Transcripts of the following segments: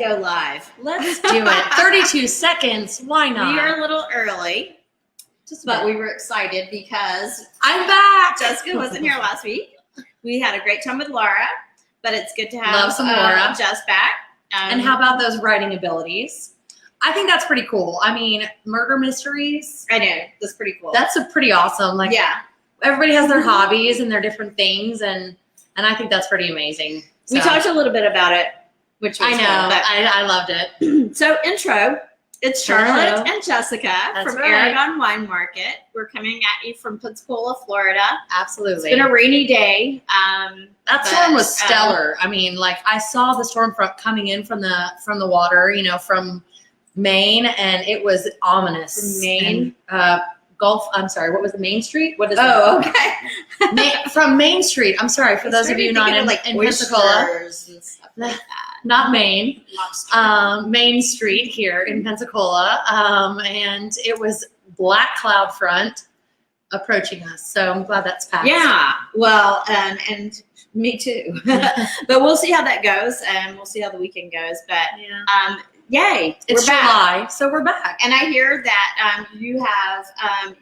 go live. Let's do it. 32 seconds. Why not? We are a little early, but we were excited because I'm back. Jessica wasn't here last week. We had a great time with Laura, but it's good to have Love some Laura. Jess back. And how about those writing abilities? I think that's pretty cool. I mean, murder mysteries. I know. That's pretty cool. That's a pretty awesome. Like, yeah. Everybody has their hobbies and their different things, and I think that's pretty amazing. So. We talked a little bit about it, which was I know. Cool, I loved it. So intro. It's Charlotte and Jessica That's from right. Aragon Wine Market. We're coming at you from Pensacola, Florida. Absolutely. It's been a rainy day. That storm was stellar. I mean, like I saw the storm coming in from the water, you know, from Maine, and it was ominous. Maine? And, I'm sorry. What was the Main Street? What is that? Okay. From Main Street. I'm sorry for those of you not in Pensacola. And stuff like that. Not Maine. Main Street here in Pensacola. And it was black cloud front approaching us. So I'm glad that's passed. Yeah. Well, and me too. But we'll see how that goes, and we'll see how the weekend goes. But yay, it's we're July, back. so we're back. And I hear that you have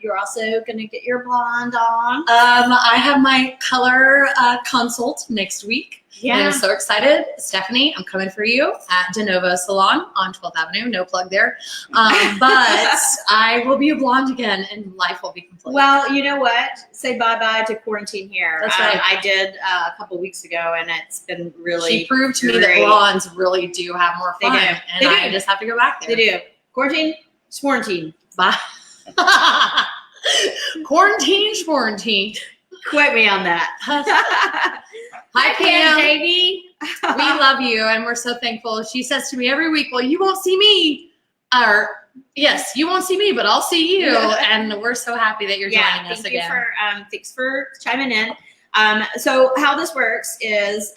you're also going to get your blonde on. I have my color consult next week. Yeah. And I'm so excited. Stephanie, I'm coming for you at De Novo Salon on 12th Avenue. No plug there. But I will be a blonde again, and life will be complete. Well, you know what? Say bye-bye to quarantine here. That's right. I did a couple weeks ago, and it's been really She proved to me that blondes really do have more fun. They do. I just have to go back there. They do. Quarantine, quarantine. Bye. Quarantine. Quote me on that. Hi, Pam. Baby. We love you, and we're so thankful. She says to me every week, well, you won't see me. Or, yes, you won't see me, but I'll see you. And we're so happy that you're joining us again. Thanks for chiming in. So how this works is,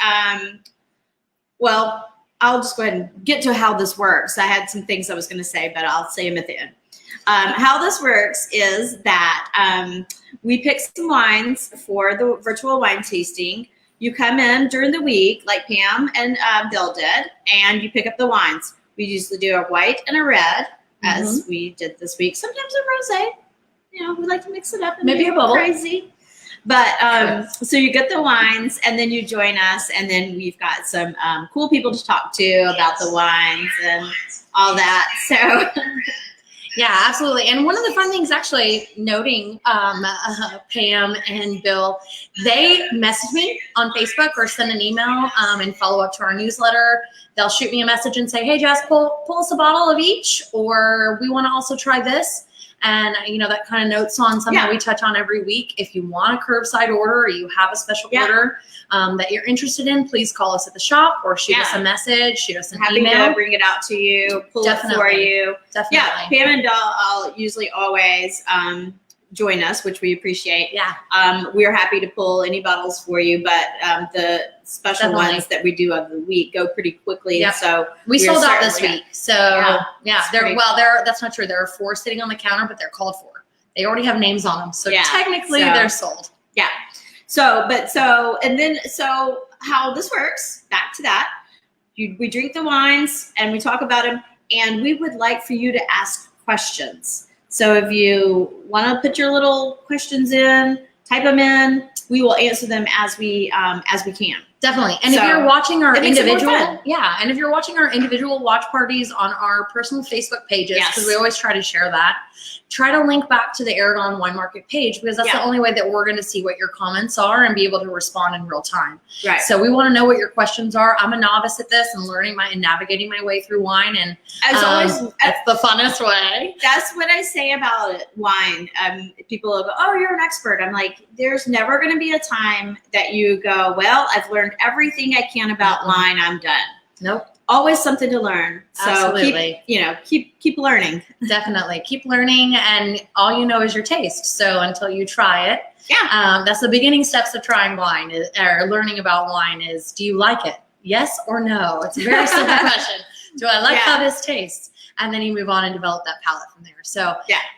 well, I'll just go ahead and get to how this works. I had some things I was going to say, but I'll say them at the end. How this works is that we pick some wines for the virtual wine tasting. You come in during the week, like Pam and Bill did, and you pick up the wines. We usually do a white and a red, as we did this week. Sometimes a rosé. You know, we like to mix it up and maybe a bubble. Crazy. But so you get the wines, and then you join us, and then we've got some cool people to talk to about the wines and all that. So. Yeah, absolutely. And one of the fun things, actually, noting Pam and Bill, they message me on Facebook or send an email and follow up to our newsletter. They'll shoot me a message and say, hey, Jess, pull us a bottle of each, or we want to also try this. And, you know, that kind of notes on something we touch on every week. If you want a curbside order or you have a special order that you're interested in, please call us at the shop or shoot us a message, shoot us an email. Happy to bring it out to you, pull it for you. Definitely. Yeah, Pam and I'll usually always join us, which we appreciate. Yeah. We're happy to pull any bottles for you, but the special ones that we do of the week go pretty quickly. Yep. So we sold out this week. So that's not true. There are 4 sitting on the counter, but they're called for. They already have names on them. So technically they're sold. Yeah. So how this works, back to that, we drink the wines and we talk about them, and we would like for you to ask questions. So if you want to put your little questions in, type them in, we will answer them as we can. Definitely. And if you're watching our individual watch parties on our personal Facebook pages, because we always try to share that, try to link back to the Aragon Wine Market page, because that's the only way that we're going to see what your comments are and be able to respond in real time. Right. So we want to know what your questions are. I'm a novice at this and learning and navigating my way through wine, and as always, that's the funnest way. That's what I say about it, wine. People will go, "Oh, you're an expert." I'm like, there's never going to be a time that you go, "Well, I've learned everything I can about wine. I'm done." Nope. Always something to learn. So absolutely. Keep learning. Definitely. Keep learning, and all you know is your taste. So until you try it, that's the beginning steps of trying wine or learning about wine is, do you like it? Yes or no? It's a very simple question. Do I like how this tastes? And then you move on and develop that palate from there. So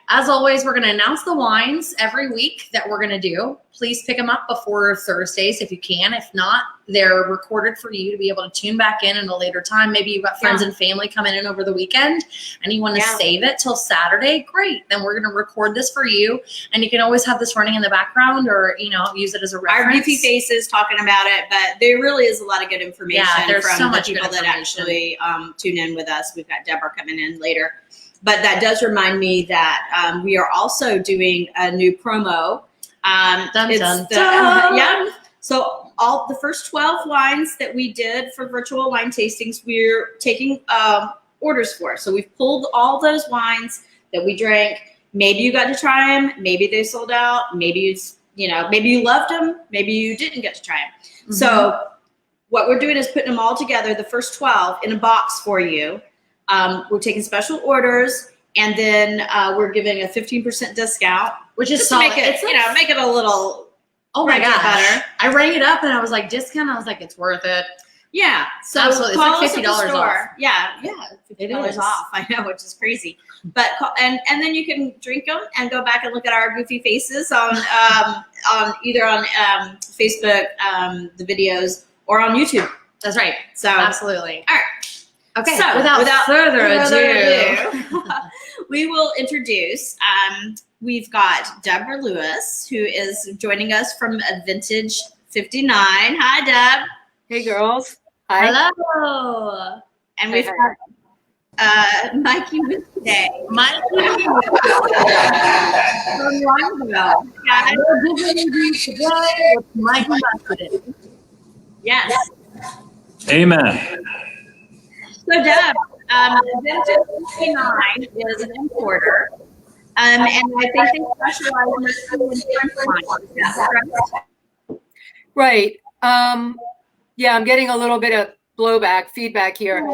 as always, we're going to announce the wines every week that we're going to do. Please pick them up before Thursdays if you can. If not, They're recorded for you to be able to tune back in at a later time. Maybe you've got friends and family coming in over the weekend and you want to save it till Saturday. Great. Then we're going to record this for you. And you can always have this running in the background or, use it as a reference. Our goofy faces talking about it, but there really is a lot of good information there's from so much the people good that actually tune in with us. We've got Debra coming in later. But that does remind me that we are also doing a new promo. So all the first 12 wines that we did for virtual wine tastings, we're taking orders for. So we've pulled all those wines that we drank. Maybe you got to try them. Maybe they sold out. Maybe maybe you loved them. Maybe you didn't get to try them. Mm-hmm. So what we're doing is putting them all together, the first 12 in a box for you. We're taking special orders, and then we're giving a 15% discount, which is solid. Make it, make it a little. Oh my gosh! Better. I rang it up and I was like, discount. I was like, it's worth it. Yeah, so absolutely, it's like $50 off. Yeah, $50 off. I know, which is crazy. But and then you can drink them and go back and look at our goofy faces on either on Facebook, the videos, or on YouTube. That's right. So absolutely. All right. Okay. So without further ado, we will introduce. We've got Debra Lewis, who is joining us from Vintage 59. Hi, Deb. Hey, girls. Hi. Hello. And we've got Mikey Muscadet. Mikey Muscadet. Yes. Amen. So, Deb, Vintage 59 is an importer. And I think they specialize in the food and drink wines. Is that correct? Right. Yeah, I'm getting a little bit of feedback here.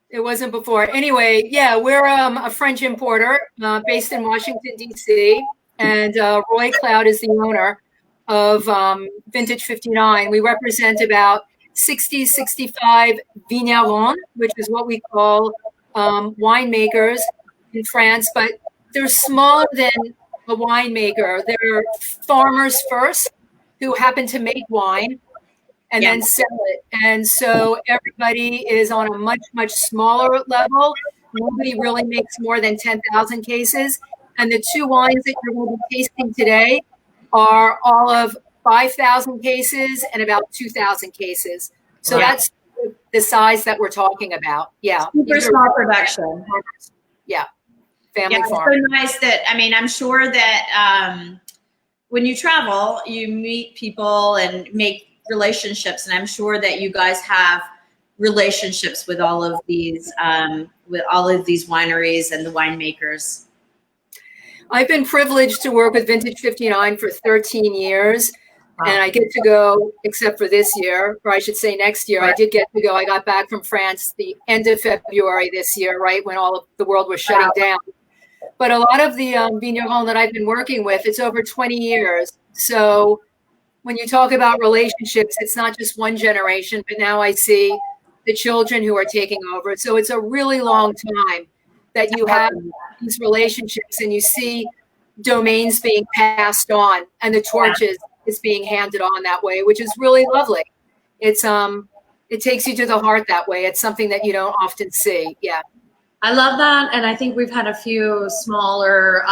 It wasn't before. Anyway, yeah, we're a French importer based in Washington, D.C., and Roy Cloud is the owner of Vintage 59. We represent about 65 vignerons, which is what we call winemakers in France, but they're smaller than a winemaker. They're farmers first who happen to make wine and then sell it. And so everybody is on a much, much smaller level. Nobody really makes more than 10,000 cases. And the two wines that you're going to be tasting today are all of 5,000 cases and about 2,000 cases. So that's the size that we're talking about. Yeah. Super small production. Yeah. Family farm. It's so nice that, I'm sure that when you travel, you meet people and make relationships. And I'm sure that you guys have relationships with all of these wineries and the winemakers. I've been privileged to work with Vintage 59 for 13 years. Wow. And I get to go, except for this year, or I should say next year, I did get to go. I got back from France the end of February this year, right when all of the world was shutting down. But a lot of the vignerons that I've been working with, it's over 20 years. So when you talk about relationships, it's not just one generation, but now I see the children who are taking over. So it's a really long time that you have these relationships and you see domains being passed on and the torches is being handed on that way, which is really lovely. It's it takes you to the heart that way. It's something that you don't often see. Yeah. I love that. And I think we've had a few smaller,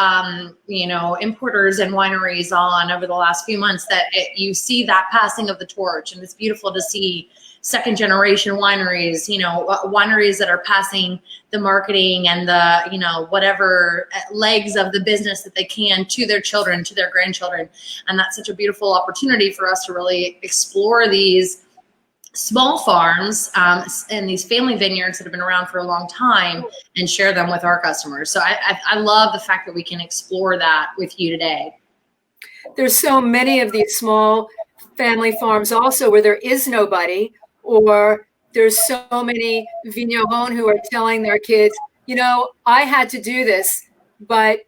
importers and wineries on over the last few months that you see that passing of the torch. And it's beautiful to see second generation wineries, wineries that are passing the marketing and the, whatever legs of the business that they can to their children, to their grandchildren. And that's such a beautiful opportunity for us to really explore these small farms and these family vineyards that have been around for a long time and share them with our customers. So I love the fact that we can explore that with you today. There's so many of these small family farms also where there is nobody, or there's so many vignerons who are telling their kids, I had to do this, but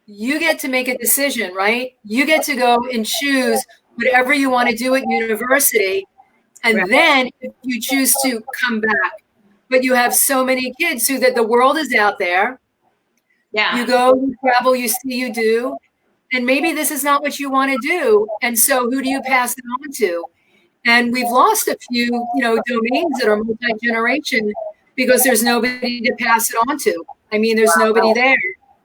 you get to make a decision, right? You get to go and choose whatever you want to do at university. And then if you choose to come back, but you have so many kids who that the world is out there. Yeah. You go, you travel, you see, you do. And maybe this is not what you want to do. And so who do you pass it on to? And we've lost a few, domains that are multi-generation because there's nobody to pass it on to. I mean, there's nobody there.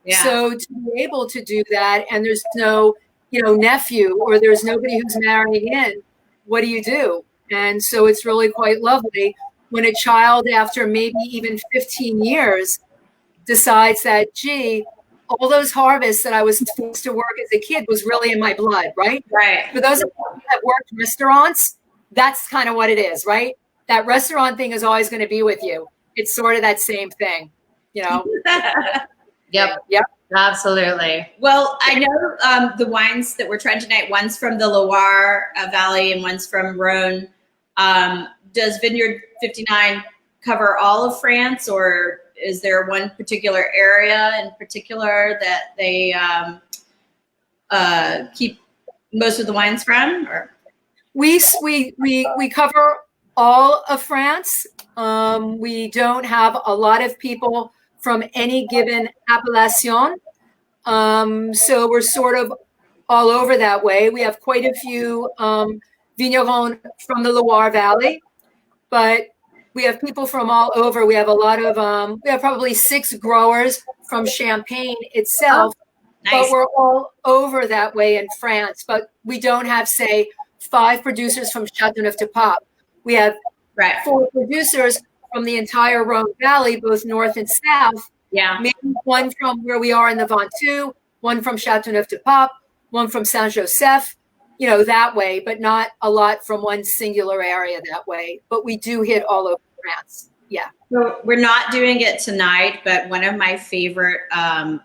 Yeah. So to be able to do that, and there's no, nephew, or there's nobody who's marrying in, what do you do? And so it's really quite lovely when a child, after maybe even 15 years, decides that, gee, all those harvests that I was forced to work as a kid was really in my blood, right? Right. For those of you that worked in restaurants, that's kind of what it is, right? That restaurant thing is always going to be with you. It's sort of that same thing, Yep. Absolutely. Well, I know the wines that we're trying tonight, one's from the Loire Valley and one's from Rhone. Does Vineyard 59 cover all of France, or is there one particular area in particular that they keep most of the wines from? Or? We cover all of France. We don't have a lot of people from any given appellation. So we're sort of all over that way. We have quite a few vignerons from the Loire Valley, but we have people from all over. We have a lot of, we have probably 6 growers from Champagne itself, Nice. but we're all over that way in France. But we don't have, say, 5 producers from Chateau Unang. We have 4 producers from the entire Rhone Valley, both north and south. Yeah. Maybe one from where we are in the Ventoux, one from Chateau Unang, one from Saint-Joseph, that way, but not a lot from one singular area that way. But we do hit all over France. Yeah. So we're not doing it tonight, but one of my favorite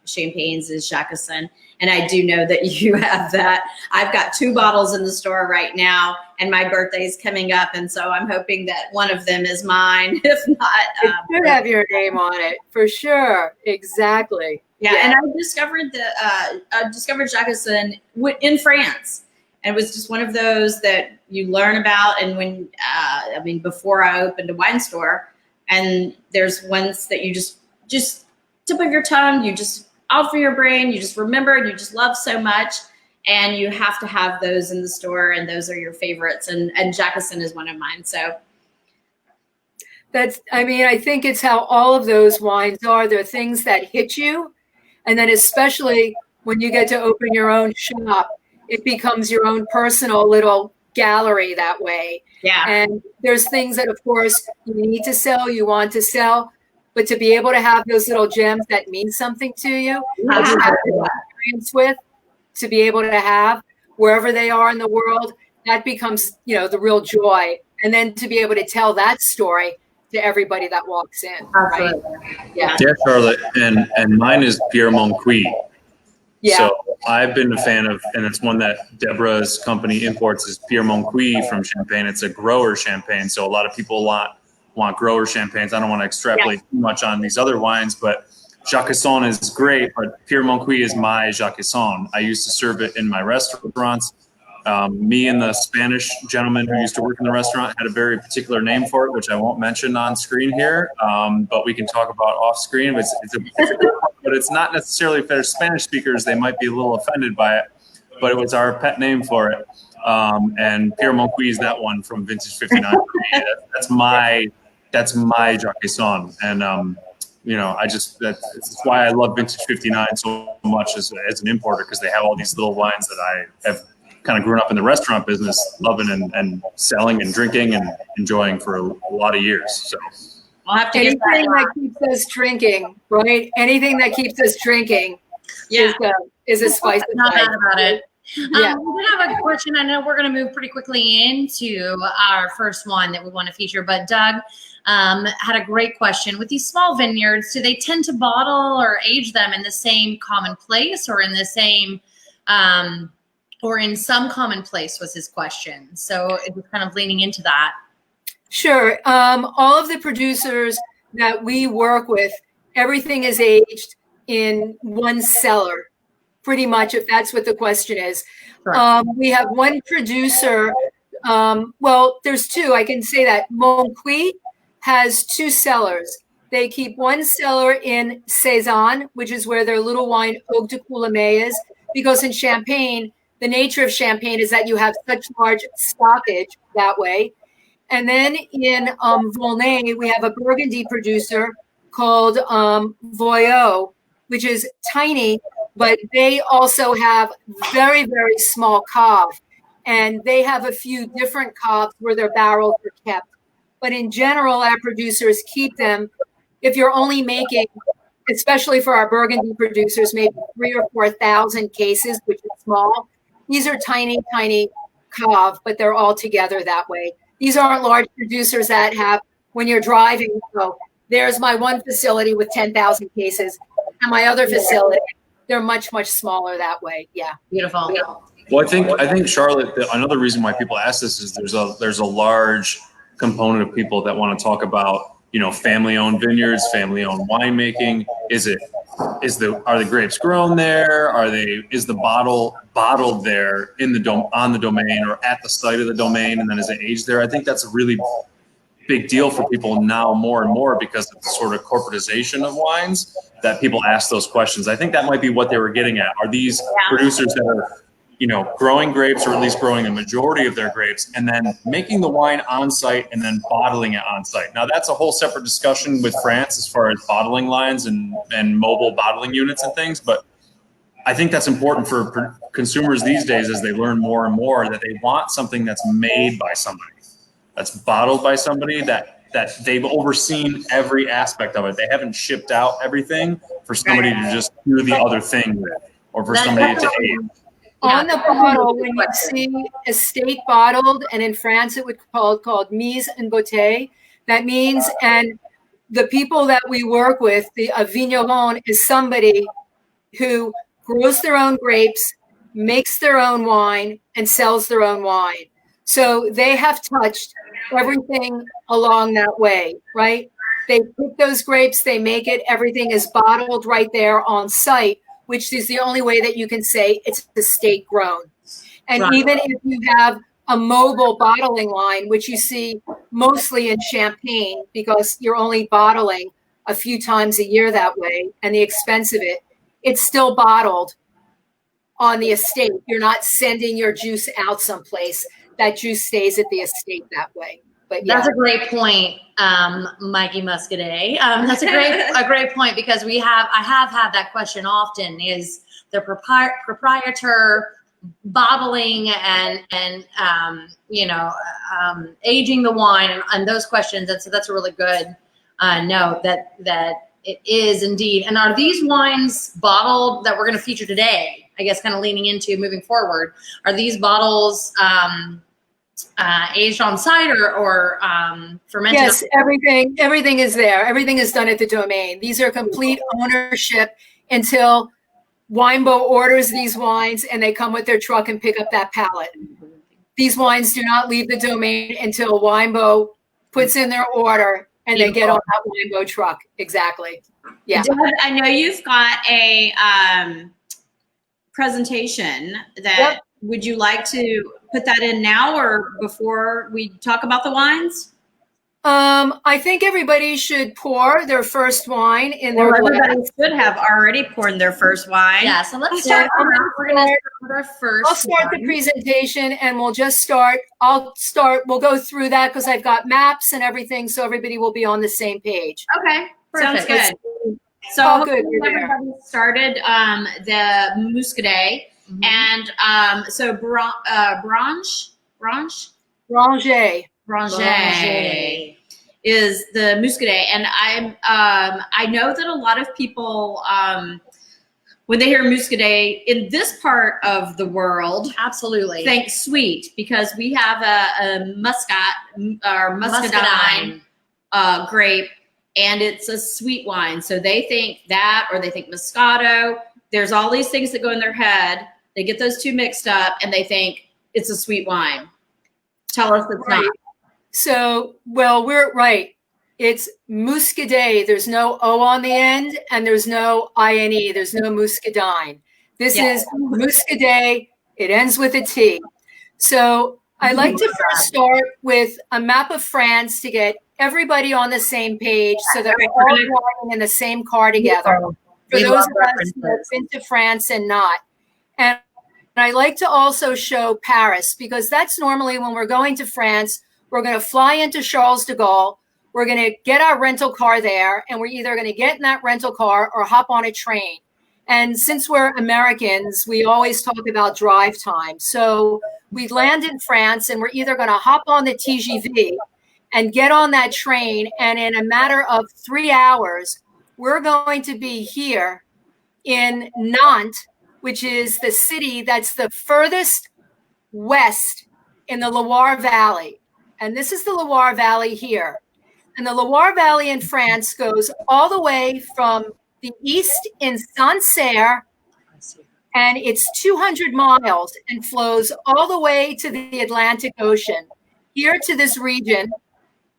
champagnes is Jacquesson. And I do know that you have that. I've got 2 bottles in the store right now, and my birthday's coming up. And so I'm hoping that one of them is mine. If not, it should have your name on it for sure. Exactly. Yeah. And I discovered Jacquesson in France. And it was just one of those that you learn about. And when, before I opened a wine store, and there's ones that you just tip of your tongue, you just out for your brain, you just remember, and you just love so much, and you have to have those in the store, and those are your favorites, and Jacquesson is one of mine. So I think it's how all of those wines are. They're things that hit you, and then especially when you get to open your own shop, it becomes your own personal little gallery that way. Yeah. And there's things that, of course, you need to sell, you want to sell, but to be able to have those little gems that mean something to you, that you have experience with, to be able to have wherever they are in the world, that becomes, the real joy. And then to be able to tell that story to everybody that walks in. Right? Yeah, Charlotte, and mine is Pierre Moncuy. Yeah. So I've been a fan of, and it's one that Debra's company imports, is Pierre Moncuy from Champagne. It's a grower champagne. So a lot of people want grower champagnes. I don't want to extrapolate too much on these other wines, but Jacquesson is great, but Pierre Moncuy is my Jacquesson. I used to serve it in my restaurants. Me and the Spanish gentleman who used to work in the restaurant had a very particular name for it, which I won't mention on screen here, but we can talk about off screen. But it's not necessarily, if they're Spanish speakers, they might be a little offended by it, but it was our pet name for it. And Pierre Moncuy is that one from Vintage 59. That's my Jacquesson. And, that's why I love Vintage 59 so much as an importer, because they have all these little wines that I have kind of grown up in the restaurant business, loving and selling and drinking and enjoying for a lot of years. So I'll have to anything that keeps us drinking, right? Anything that keeps us drinking is a spice. Not bad about it. Yeah. We have a question. I know we're going to move pretty quickly into our first one that we want to feature, but Doug had a great question. With these small vineyards, do they tend to bottle or age them in the same common place, or in the same, or in some common place, was his question. So it was kind of leaning into that. Sure. All of the producers that we work with, everything is aged in one cellar, pretty much, if that's what the question is. Sure. We have one producer. Well, there's 2. I can say that. Moncuy has 2 cellars. They keep one cellar in Cézanne, which is where their little wine Haut de Coulommiers is, because in Champagne, the nature of Champagne is that you have such large stockage that way. And then in Volnay, we have a Burgundy producer called Voyot, which is tiny, but they also have very, very small cave. And they have a few different caves where their barrels are kept. But in general, our producers keep them. If you're only making, especially for our Burgundy producers, maybe 3,000 or 4,000 cases, which is small. These are tiny, tiny cave, but they're all together that way. These aren't large producers that have, when you're driving, so there's my one facility with 10,000 cases, and my other facility, they're much, much smaller that way. Yeah. Beautiful. Well, I think Charlotte, another reason why people ask this is there's a large component of people that want to talk about, you know, family-owned vineyards, family-owned winemaking. Are the grapes grown there? Is the bottle bottled there on the domain or at the site of the domain, and then is it aged there? I think that's a really big deal for people now more and more because of the sort of corporatization of wines that people ask those questions. I think that might be what they were getting at. Are these producers that are, you know, growing grapes, or at least growing the majority of their grapes, and then making the wine on site and then bottling it on site? Now that's a whole separate discussion with France as far as bottling lines and mobile bottling units and things. But I think that's important for consumers these days as they learn more and more that they want something that's made by somebody, that's bottled by somebody, that they've overseen every aspect of it. They haven't shipped out everything for somebody to just do the other thing with, or for somebody to age. On the bottle, when you see estate bottled, and in France it would called mise en bouteille, that means, and the people that we work with, a vigneron is somebody who grows their own grapes, makes their own wine, and sells their own wine. So they have touched everything along that way, right? They pick those grapes, they make it, everything is bottled right there on site, which is the only way that you can say it's estate grown. And even if you have a mobile bottling line, which you see mostly in Champagne, because you're only bottling a few times a year that way, and the expense of it, it's still bottled on the estate. You're not sending your juice out someplace. That juice stays at the estate that way. But yeah. That's a great point, Mikey Muscadet. That's a great point, because I have had that question often: is the proprietor bottling and aging the wine, and those questions. And so that's a really good note that it is indeed. And are these wines bottled that we're going to feature today? I guess kind of leaning into moving forward. Are these bottles aged on site or fermented? Yes, everything is there. Everything is done at the domain. These are complete ownership until Winebow orders these wines and they come with their truck and pick up that pallet. These wines do not leave the domain until Winebow puts in their order and they get on that Winebow truck. Exactly. Yeah. Deb, I know you've got a presentation that would you like to put that in now or before we talk about the wines? I think everybody should pour their first wine in their glass. Everybody should have already poured their first wine. Yeah, so let's start. We're going to start with our first. I'll start the presentation and we'll just start. We'll go through that because I've got maps and everything, so everybody will be on the same page. Okay, perfect. Sounds good. So everybody started the Muscadet. Mm-hmm. And so Branche is the Muscadet, and I know that a lot of people when they hear Muscadet in this part of the world, absolutely think sweet, because we have a muscadine grape, and it's a sweet wine. So they think that, or they think Moscato. There's all these things that go in their head. They get those two mixed up and they think it's a sweet wine. Tell us it's not. So, well, we're right. It's Muscadet. There's no O on the end and there's no INE. There's no Muscadine. This is Muscadet. It ends with a T. So I'd like to first start with a map of France to get everybody on the same page so that we're all walking in the same car together. For those of us who have been to France and not. And I like to also show Paris, because that's normally when we're going to France, we're going to fly into Charles de Gaulle. We're going to get our rental car there, and we're either going to get in that rental car or hop on a train. And since we're Americans, we always talk about drive time. So we land in France, and we're either going to hop on the TGV and get on that train, and in a matter of 3 hours, we're going to be here in Nantes, which is the city that's the furthest west in the Loire Valley. And this is the Loire Valley here. And the Loire Valley in France goes all the way from the east in Sancerre, and it's 200 miles and flows all the way to the Atlantic Ocean, here to this region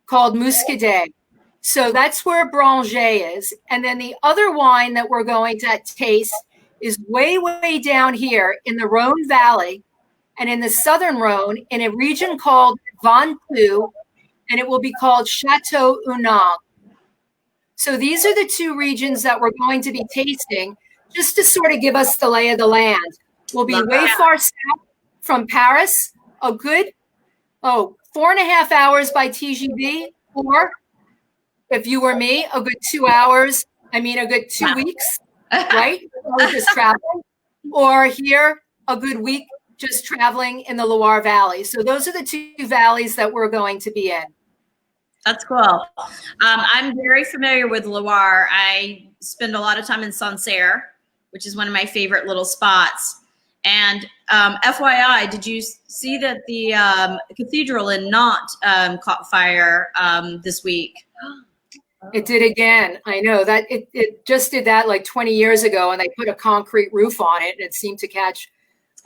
called Muscadet. So that's where Branger is. And then the other wine that we're going to taste is way, way down here in the Rhone Valley and in the southern Rhone in a region called Ventoux, and it will be called Chateau Unang. So these are the two regions that we're going to be tasting, just to sort of give us the lay of the land. We'll be way far south from Paris, a good, 4.5 hours by TGV, or if you were me, a good 2 hours, a good 2 weeks, right? Just traveling. Or here, a good week just traveling in the Loire Valley. So those are the two valleys that we're going to be in. That's cool. I'm very familiar with Loire. I spend a lot of time in Sancerre, which is one of my favorite little spots. And FYI, did you see that the cathedral in Nantes caught fire this week? It did again. I know that it just did that like 20 years ago, and they put a concrete roof on it, and it seemed to catch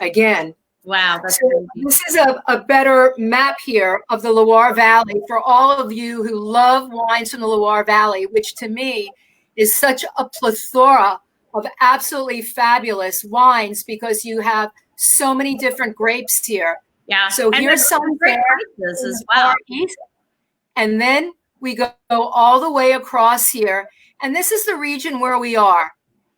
again. Wow. That's so crazy. This is a better map here of the Loire Valley for all of you who love wines from the Loire Valley, which to me is such a plethora of absolutely fabulous wines, because you have so many different grapes here. Yeah. So and here's some great prices as well. East, and then we go all the way across here. And this is the region where we are.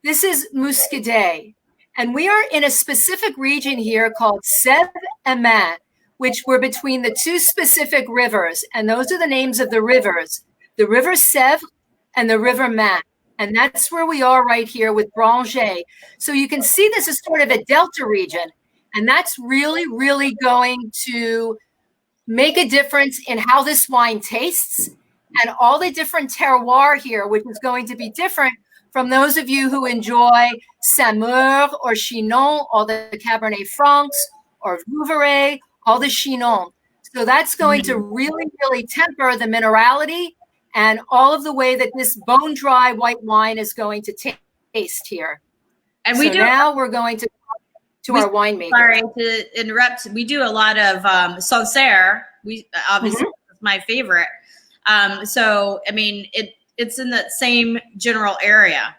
This is Muscadet. And we are in a specific region here called Sèvres and Main, which we're between the two specific rivers. And those are the names of the rivers, the River Sèvres and the River Main. And that's where we are right here with Branger. So you can see this is sort of a delta region. And that's really, really going to make a difference in how this wine tastes, and all the different terroir here, which is going to be different from those of you who enjoy Saumur or Chinon, all the Cabernet Francs, or Vouvray, all the Chinon. So that's going to really, really temper the minerality and all of the way that this bone dry white wine is going to taste here. And we now we're going to our winemakers. Sorry to interrupt. We do a lot of Sancerre. We obviously it's my favorite. So I mean, it's in that same general area.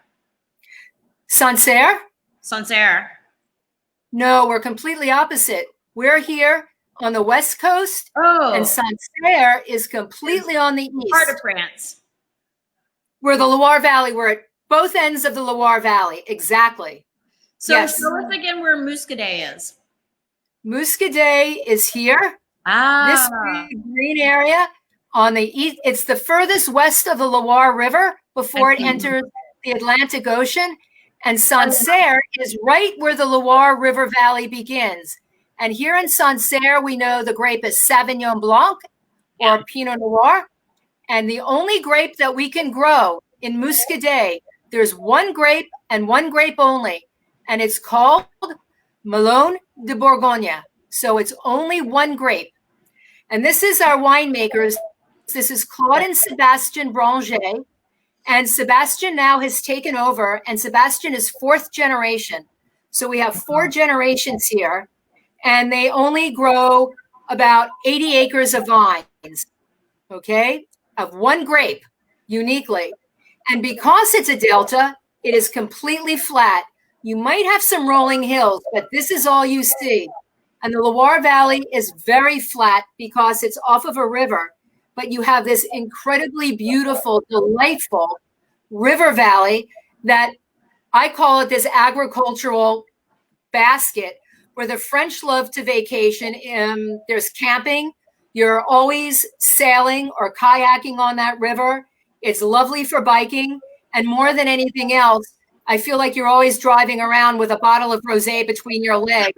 Sancerre? Sancerre. No, we're completely opposite. We're here on the west coast, and Sancerre is completely on the east. Part of France. We're the Loire Valley. We're at both ends of the Loire Valley. Exactly. So show us again where Muscadet is. Muscadet is here. This big green area on the east. It's the furthest west of the Loire River before it enters the Atlantic Ocean. And Sancerre is right where the Loire River Valley begins. And here in Sancerre, we know the grape is Sauvignon Blanc or Pinot Noir. And the only grape that we can grow in Muscadet, there's one grape and one grape only. And it's called Melon de Bourgogne. So it's only one grape. And this is our winemakers. This is Claude and Sébastien Branger. And Sébastien now has taken over, and Sébastien is 4th generation. So we have 4 generations here, and they only grow about 80 acres of vines, okay, of one grape uniquely. And because it's a delta, it is completely flat. You might have some rolling hills, but this is all you see. And the Loire Valley is very flat because it's off of a river. But you have this incredibly beautiful, delightful river valley that I call it this agricultural basket, where the French love to vacation. There's camping. You're always sailing or kayaking on that river. It's lovely for biking. And more than anything else, I feel like you're always driving around with a bottle of rosé between your legs.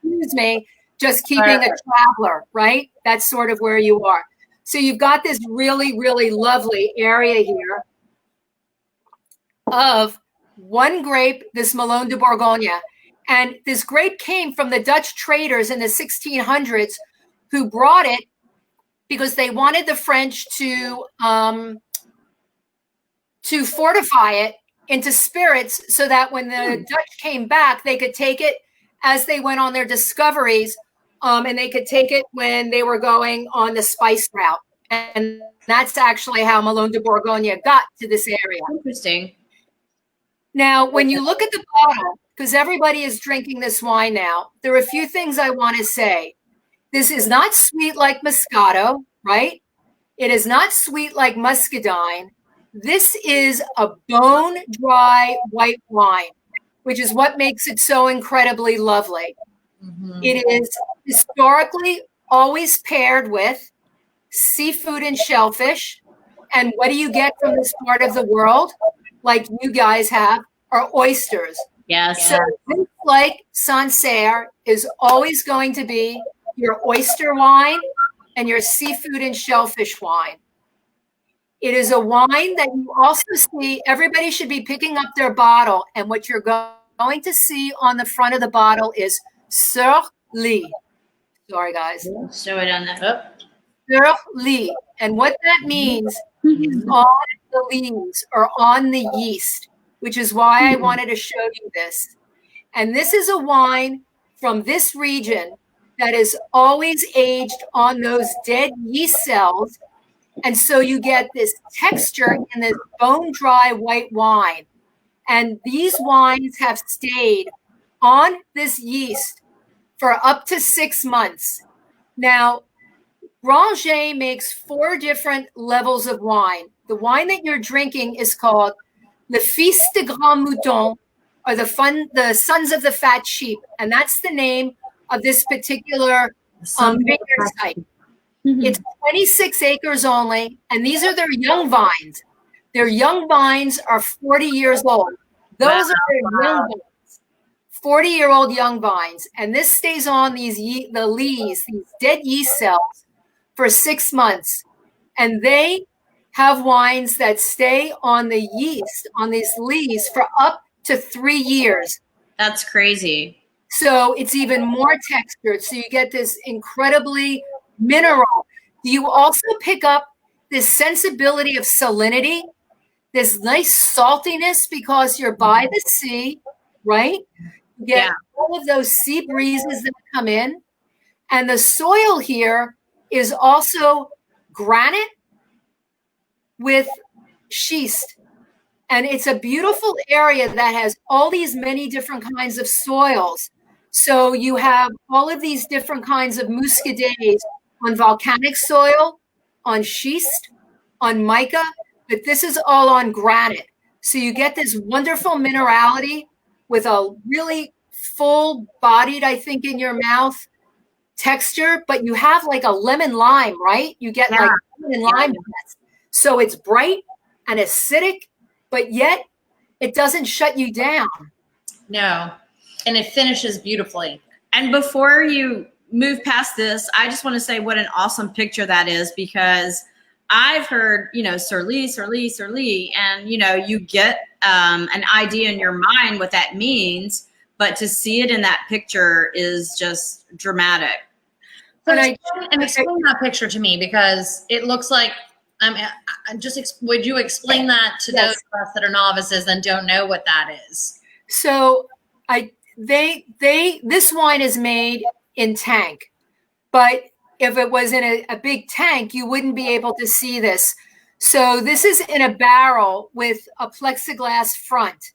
Excuse me, just keeping a traveler, right? That's sort of where you are. So you've got this really, really lovely area here of one grape, this Melon de Bourgogne. And this grape came from the Dutch traders in the 1600s who brought it because they wanted the French to fortify it into spirits so that when the Dutch came back, they could take it as they went on their discoveries, and they could take it when they were going on the spice route. And that's actually how Melon de Bourgogne got to this area. Interesting. Now, when you look at the bottle, because everybody is drinking this wine now, there are a few things I want to say. This is not sweet like Moscato, right? It is not sweet like Muscadine. This is a bone-dry white wine, which is what makes it so incredibly lovely. Mm-hmm. It is historically always paired with seafood and shellfish. And what do you get from this part of the world, like you guys have, are oysters. Yes. So this, like Sancerre, is always going to be your oyster wine and your seafood and shellfish wine. It is a wine that you also see, everybody should be picking up their bottle, and what you're going to see on the front of the bottle is Sur Lit. Sorry, guys. Show it on the Sur Lit. And what that means is on the leaves or on the yeast, which is why I wanted to show you this. And this is a wine from this region that is always aged on those dead yeast cells. And so you get this texture in this bone-dry white wine. And these wines have stayed on this yeast for up to 6 months. Now, Granger makes 4 different levels of wine. The wine that you're drinking is called Le Fils de Grand Mouton, or the Sons of the Fat Sheep. And that's the name of this particular vineyard site. Mm-hmm. It's 26 acres only, and these are their young vines. Their young vines are 40 years old. Those are their young vines, 40-year-old young vines. And this stays on the lees, these dead yeast cells, for 6 months. And they have wines that stay on the yeast, on these lees, for up to 3 years. That's crazy. So it's even more textured. So you get this incredibly mineral. You also pick up this sensibility of salinity, this nice saltiness because you're by the sea, right? You get all of those sea breezes that come in. And the soil here is also granite with schist. And it's a beautiful area that has all these many different kinds of soils. So you have all of these different kinds of muscadets on volcanic soil, on schist, on mica, but this is all on granite. So you get this wonderful minerality with a really full-bodied, I think, in your mouth texture, but you have like a lemon lime, right? You get like lemon lime. So it's bright and acidic, but yet it doesn't shut you down. No, and it finishes beautifully. And before you move past this, I just want to say what an awesome picture that is, because I've heard, Sur Lit, and, you get an idea in your mind what that means, but to see it in that picture is just dramatic. So explain that picture to me, because it looks like, would you explain that to those of us that are novices and don't know what that is? So this wine is made in tank, but if it was in a big tank, you wouldn't be able to see this. So this is in a barrel with a plexiglass front,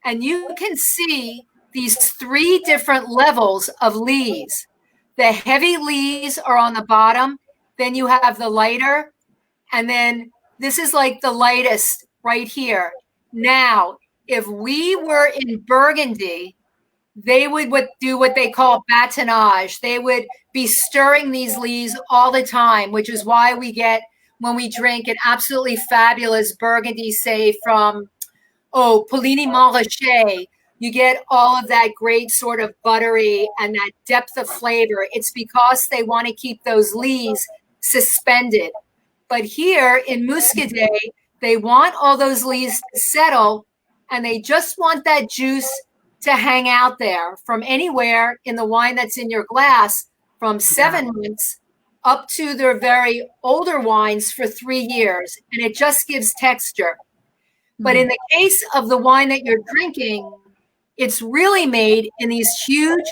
and you can see these 3 different levels of lees. The heavy lees are on the bottom, then you have the lighter, and then this is like the lightest right here. Now, if we were in Burgundy, they would do what they call batonnage. They would be stirring these lees all the time, which is why we get, when we drink an absolutely fabulous Burgundy, say from, Polini Montrachet, you get all of that great sort of buttery and that depth of flavor. It's because they want to keep those lees suspended. But here in Muscadet, they want all those lees to settle, and they just want that juice to hang out there from anywhere in the wine that's in your glass, from 7 months up to their very older wines for 3 years. And it just gives texture. But in the case of the wine that you're drinking, it's really made in these huge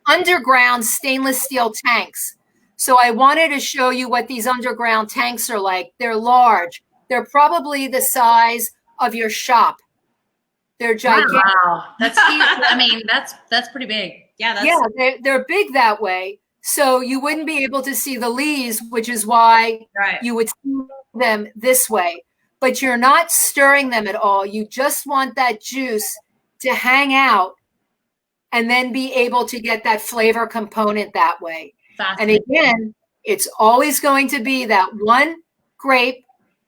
underground stainless steel tanks. So I wanted to show you what these underground tanks are like. They're large. They're probably the size of your shop. They're gigantic. Wow, that's huge. I mean, that's pretty big. Yeah, they're big that way. So you wouldn't be able to see the lees, which is why you would see them this way. But you're not stirring them at all. You just want that juice to hang out and then be able to get that flavor component that way. And again, it's always going to be that one grape,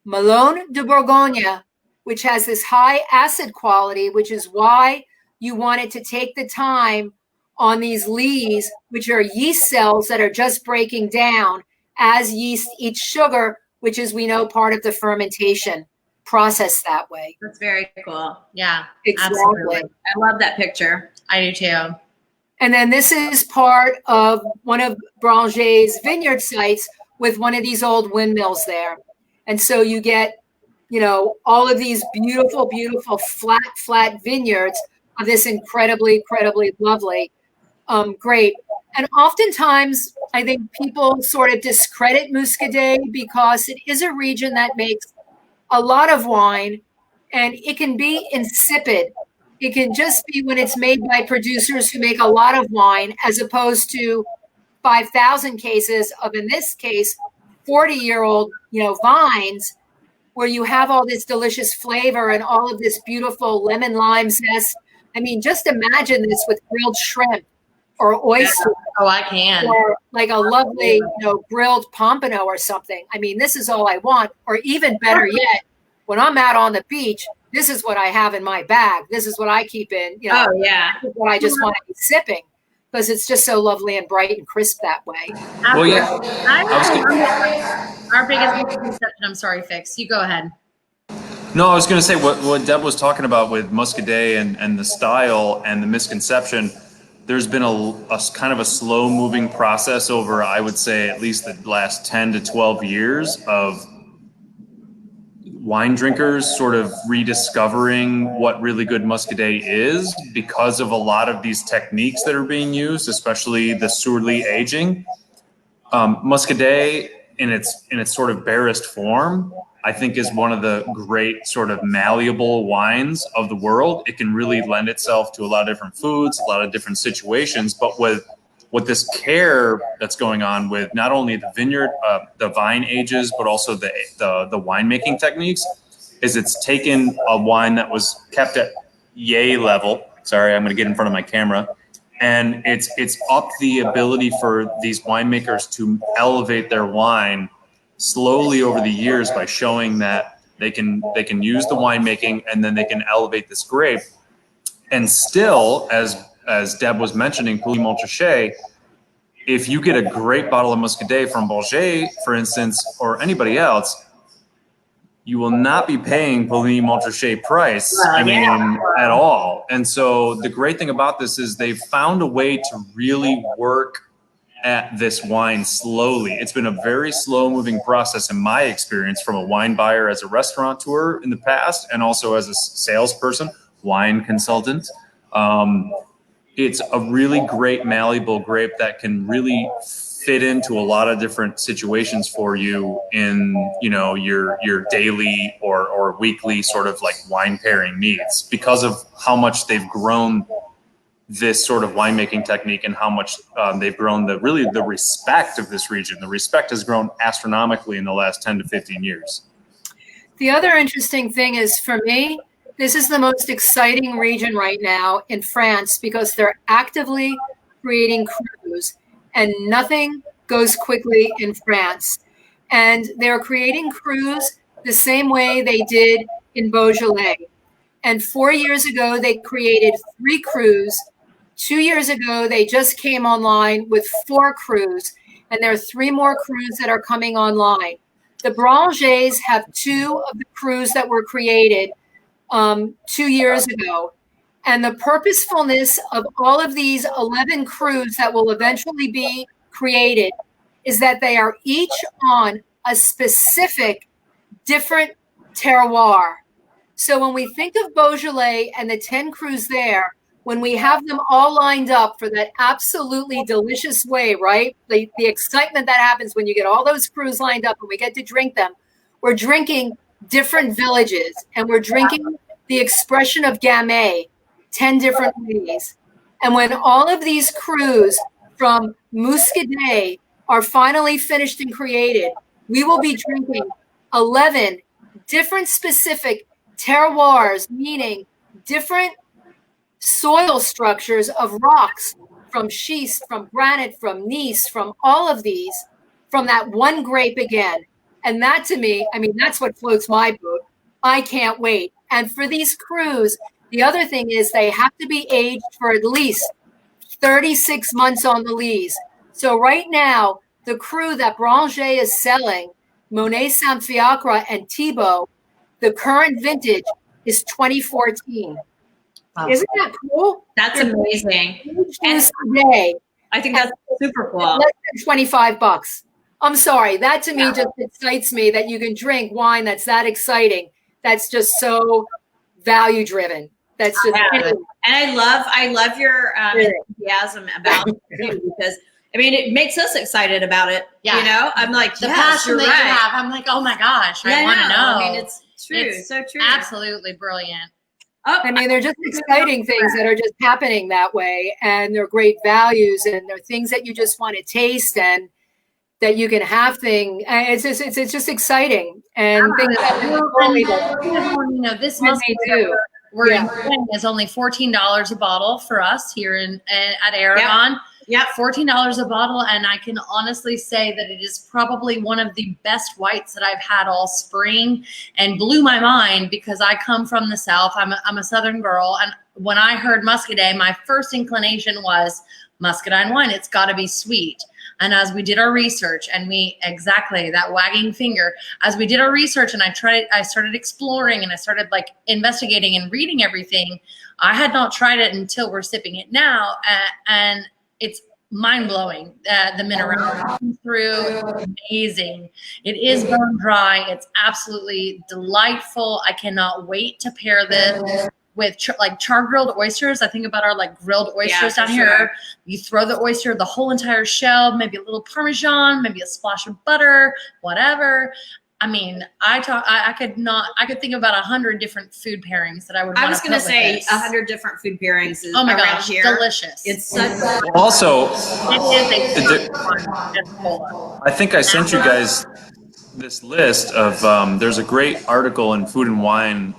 Melon de Bourgogne, which has this high acid quality, which is why you want it to take the time on these lees, which are yeast cells that are just breaking down as yeast eats sugar, which is, we know, part of the fermentation process that way. That's very cool. Yeah, exactly. Absolutely. I love that picture. I do too. And then this is part of one of Branger's vineyard sites with one of these old windmills there. And so you get, all of these beautiful, beautiful flat vineyards of this incredibly lovely grape. And oftentimes, I think people sort of discredit Muscadet because it is a region that makes a lot of wine, and it can be insipid. It can just be when it's made by producers who make a lot of wine, as opposed to 5,000 cases of, in this case, 40-year-old, vines, where you have all this delicious flavor and all of this beautiful lemon lime zest. I mean, just imagine this with grilled shrimp or oyster. Oh, I can. Or like a lovely, grilled pompano or something. I mean, this is all I want. Or even better yet, when I'm out on the beach, this is what I have in my bag. This is what I keep in, Oh, yeah. This is what I just want to be sipping, because it's just so lovely and bright and crisp that way. Well, yeah. Our biggest misconception, I'm sorry, Fix. You go ahead. No, I was going to say what Deb was talking about with Muscadet and the style and the misconception. There's been a kind of a slow moving process over, I would say, at least the last 10 to 12 years of wine drinkers sort of rediscovering what really good Muscadet is because of a lot of these techniques that are being used, especially the Surly aging. Muscadet in its sort of barest form, I think, is one of the great sort of malleable wines of the world. It can really lend itself to a lot of different foods, a lot of different situations, but with this care that's going on with not only the vineyard, the vine ages, but also the winemaking techniques, is it's taken a wine that was kept at yay level. Sorry, I'm going to get in front of my camera. And it's upped the ability for these winemakers to elevate their wine slowly over the years by showing that they can use the winemaking and then they can elevate this grape. And still, as Deb was mentioning, Pouilly Montrachet, if you get a great bottle of Muscadet from Bourget, for instance, or anybody else, you will not be paying Pouilly Montrachet price, at all. And so the great thing about this is they've found a way to really work at this wine slowly. It's been a very slow moving process in my experience, from a wine buyer as a restaurateur in the past, and also as a salesperson, wine consultant. It's a really great malleable grape that can really fit into a lot of different situations for you in, your daily or weekly sort of like wine pairing needs, because of how much they've grown this sort of winemaking technique and how much they've grown the respect of this region. The respect has grown astronomically in the last 10 to 15 years. The other interesting thing is, for me, This is the most exciting region right now in France because they're actively creating crus, and nothing goes quickly in France. And they're creating crus the same way they did in Beaujolais. And 4 years ago, they created 3 crus. 2 years ago, they just came online with 4 crus, and there are 3 more crus that are coming online. The Brangers have 2 of the crus that were created 2 years ago. And the purposefulness of all of these 11 crus that will eventually be created is that they are each on a specific different terroir. So when we think of Beaujolais and the 10 crus there, when we have them all lined up for that absolutely delicious way, right? The excitement that happens when you get all those crus lined up and we get to drink them, we're drinking different villages, and we're drinking the expression of Gamay 10 different ways. And when all of these crus from Muscadet are finally finished and created, we will be drinking 11 different specific terroirs, meaning different soil structures of rocks, from schist, from granite, from gneiss, from all of these, from that one grape again. And that, to me, I mean, that's what floats my boat. I can't wait. And for these crus, the other thing is they have to be aged for at least 36 months on the lees. So right now, the cru that Branger is selling, Monet Saint-Fiacre and Thibault, the current vintage is 2014. Wow. Isn't that cool? That's amazing. And today, I think that's super cool. less than $25. I'm sorry. That to me just excites me that you can drink wine that's that exciting. That's just so value driven. That's just and I love your enthusiasm about it, because I mean it makes us excited about it. Yeah. You know, I'm like The yes, passion you're that right. you have, I'm like, oh my gosh, I want to know. I mean, it's true. It's so true. Absolutely brilliant. Oh, I mean, they're just exciting things that are just happening that way, and they're great values, and they're things that you just want to taste, and that you can have it's just exciting, and things that you know, this when Muscadet they do. we're enjoying is only $14 a bottle for us here at Aragon. Yep. $14 a bottle, and I can honestly say that it is probably one of the best whites that I've had all spring, and blew my mind because I come from the South. I'm a Southern girl, and when I heard Muscadet, my first inclination was Muscadine wine. It's got to be sweet. And as we did our research, and exactly that wagging finger, as we did our research and I started exploring, and I started like investigating and reading everything. I had not tried it until we're sipping it now, and it's mind-blowing. The minerality through, amazing. It is bone dry. It's absolutely delightful. I cannot wait to pair this with like char-grilled oysters. I think about our like grilled oysters down here. You throw the oyster, the whole entire shell, maybe a little Parmesan, maybe a splash of butter, whatever. I mean, I could think about 100 different food pairings that I would. I was going to say 100 different food pairings. Oh my gosh, here. delicious! It's such. Also, it is a I think I sent you guys this list of there's a great article in Food and Wine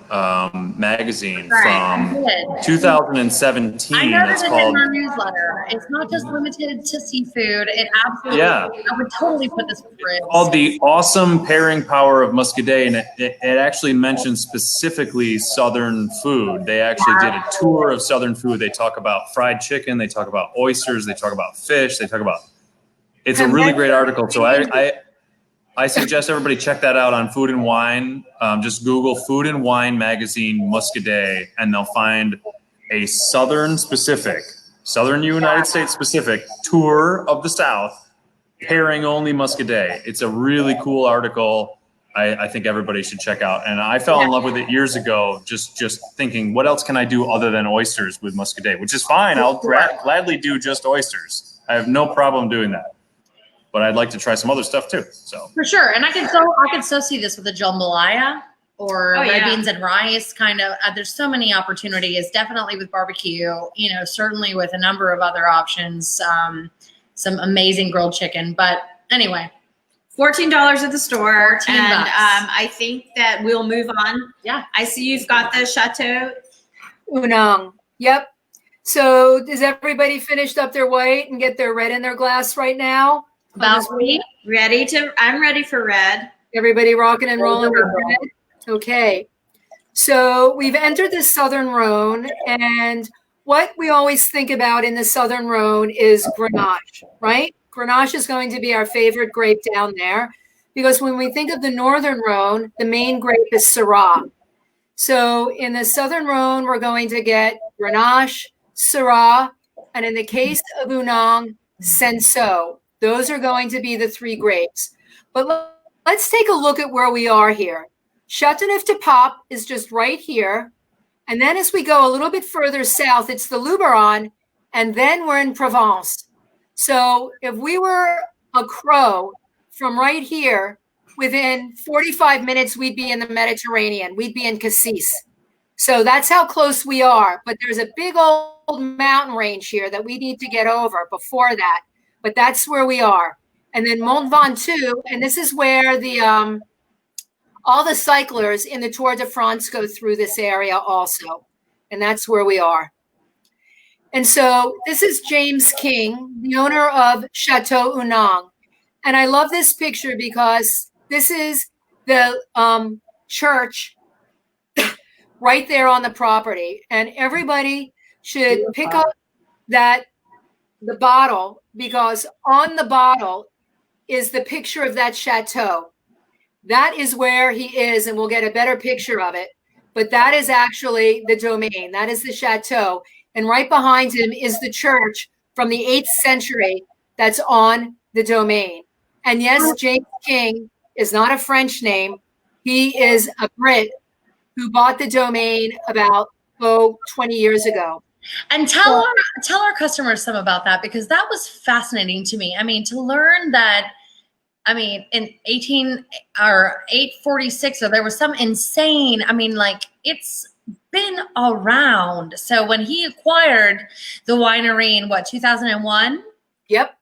magazine from 2017. I noticed It's it called in our newsletter. It's not just limited to seafood. It absolutely. I would totally put this with ribs. Called The Awesome Pairing Power of Muscadet, and it actually mentions specifically Southern food. They actually did a tour of Southern food. They talk about fried chicken. They talk about oysters. They talk about fish. They talk about. It's a really great article. So I suggest everybody check that out on Food and Wine. Just Google Food and Wine magazine Muscadet, and they'll find a Southern United States specific tour of the South, pairing only Muscadet. It's a really cool article. I think everybody should check out. And I fell in love with it years ago, just thinking, what else can I do other than oysters with Muscadet? Which is fine. I'll gladly do just oysters. I have no problem doing that. But I'd like to try some other stuff too. So for sure, and I could so see this with a jambalaya or red beans and rice. Kind of, there's so many opportunities. Definitely with barbecue. You know, certainly with a number of other options. Some amazing grilled chicken. But anyway, $14 at the store. $14. And I think that we'll move on. Yeah. I see you've got the Chateau Unang. Yep. So is everybody finished up their white and get their red in their glass right now? About I'm ready for red. Everybody rocking and rolling with red? Okay. So we've entered the Southern Rhone, and what we always think about in the Southern Rhone is Grenache, right? Grenache is going to be our favorite grape down there because when we think of the Northern Rhone, the main grape is Syrah. So in the Southern Rhone, we're going to get Grenache, Syrah, and in the case of Unang, Cinsault. Those are going to be the three grapes. But let's take a look at where we are here. Châteauneuf-du-Pape is just right here. And then as we go a little bit further south, it's the Luberon, and then we're in Provence. So if we were a crow from right here, within 45 minutes, we'd be in the Mediterranean. We'd be in Cassis. So that's how close we are. But there's a big old mountain range here that we need to get over before that. But that's where we are. And then Mont Ventoux, and this is where the all the cyclers in the Tour de France go through this area also. And that's where we are. And so this is James King, the owner of Chateau Unang. And I love this picture because this is the church right there on the property. And everybody should pick up the bottle, because on the bottle is the picture of that chateau. That is where he is, and we'll get a better picture of it. But that is actually the domain. That is the chateau. And right behind him is the church from the 8th century that's on the domain. And yes, James King is not a French name. He is a Brit who bought the domain about 20 years ago. And tell our customers some about that, because that was fascinating to me. I mean, to learn that, I mean, in 846, or there was some insane, I mean, like, it's been around. So when he acquired the winery in 2001? Yep.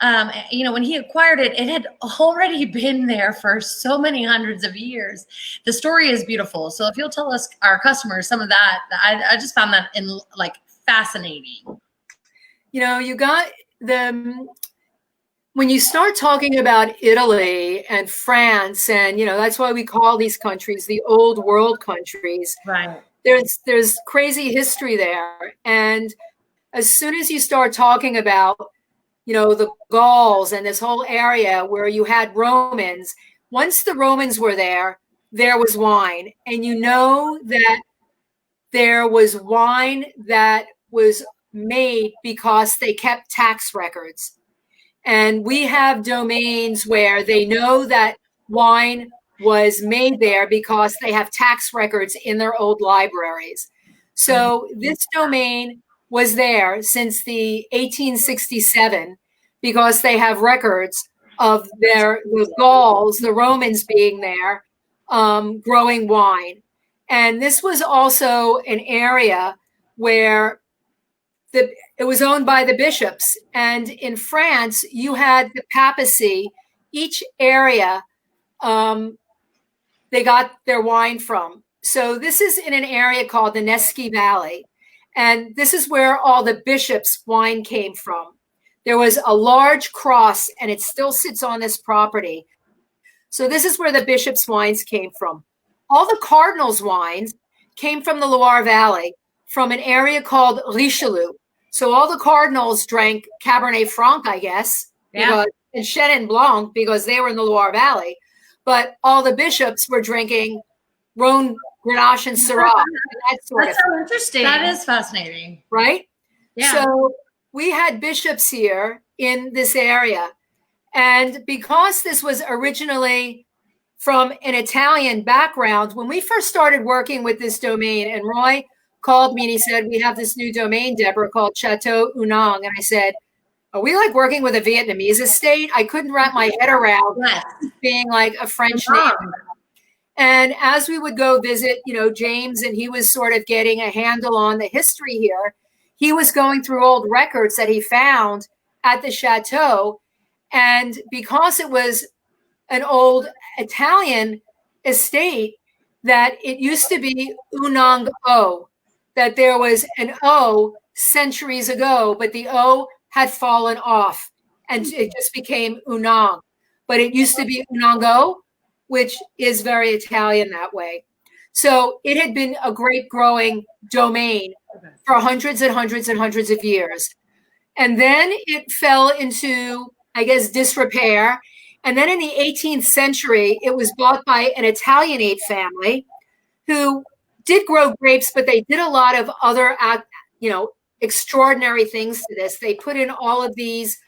When he acquired it, it had already been there for so many hundreds of years. The story is beautiful. So if you'll tell us, our customers, some of that, I just found that fascinating. You got when you start talking about Italy and France, and that's why we call these countries the old world countries. Right. There's crazy history there, and as soon as you start talking about the Gauls and this whole area where you had Romans, once the Romans were there was wine. And that there was wine that was made because they kept tax records. And we have domains where they know that wine was made there because they have tax records in their old libraries. So this domain was there since the 1867 because they have records of the Gauls, the Romans being there, growing wine. And this was also an area where it was owned by the bishops. And in France, you had the papacy. Each area they got their wine from. So this is in an area called the Nesky Valley. And this is where all the bishops' wine came from. There was a large cross, and it still sits on this property. So this is where the bishops' wines came from. All the cardinals' wines came from the Loire Valley, from an area called Richelieu. So all the cardinals drank Cabernet Franc, I guess, and Chenin Blanc, because they were in the Loire Valley. But all the bishops were drinking Rhone, Grenache, and Syrah. That's so interesting. That is fascinating. Right? Yeah. So we had bishops here in this area. And because this was originally from an Italian background, when we first started working with this domain, and Roy called me and he said, we have this new domain, Debra, called Chateau Unang. And I said, are we like working with a Vietnamese estate? I couldn't wrap my head around being like a French name. And as we would go visit, James, and he was sort of getting a handle on the history here, he was going through old records that he found at the chateau. And because it was an old Italian estate, that it used to be Unang O, that there was an O centuries ago, but the O had fallen off and it just became Unang. But it used to be Unango, which is very Italian that way. So it had been a great growing domain for hundreds and hundreds and hundreds of years. And then it fell into, I guess, disrepair. And then in the 18th century, it was bought by an Italianate family who did grow grapes, but they did a lot of other, extraordinary things to this. They put in all of these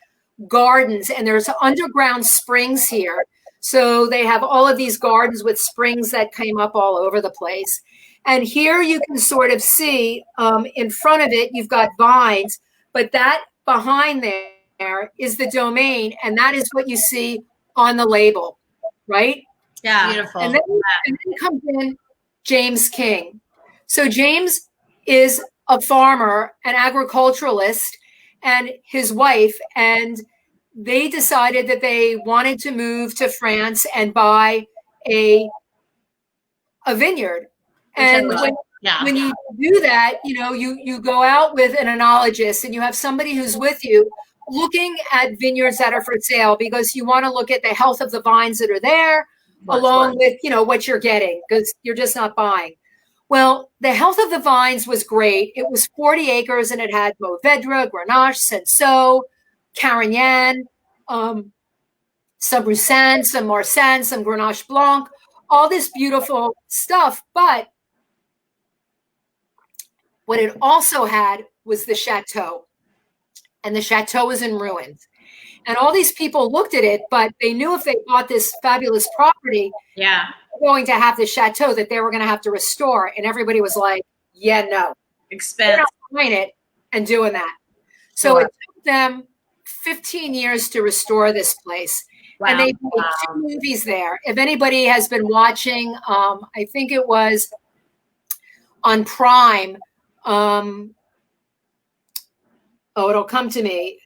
gardens, and there's underground springs here. So they have all of these gardens with springs that came up all over the place. And here you can sort of see in front of it, you've got vines, but that behind there is the domain. And that is what you see on the label, right? Yeah. Beautiful. And then comes in James King. So James is a farmer, an agriculturalist, and his wife, and they decided that they wanted to move to France and buy a vineyard. And when you do that, you go out with an enologist and you have somebody who's with you looking at vineyards that are for sale, because you want to look at the health of the vines that are there, along with, what you're getting, because you're just not buying. Well, the health of the vines was great. It was 40 acres and it had Mourvedre, Grenache, Cinsault, Carignan, some Roussanne, some Marsanne, some Grenache Blanc, all this beautiful stuff. But what it also had was the chateau. And the chateau was in ruins. And all these people looked at it, but they knew if they bought this fabulous property, going to have the chateau that they were going to have to restore. And everybody was like, yeah, no. Expense. They're not buying it and doing that. So it took them 15 years to restore this place. Wow. And they made 2 movies there. If anybody has been watching, I think it was on Prime. It'll come to me.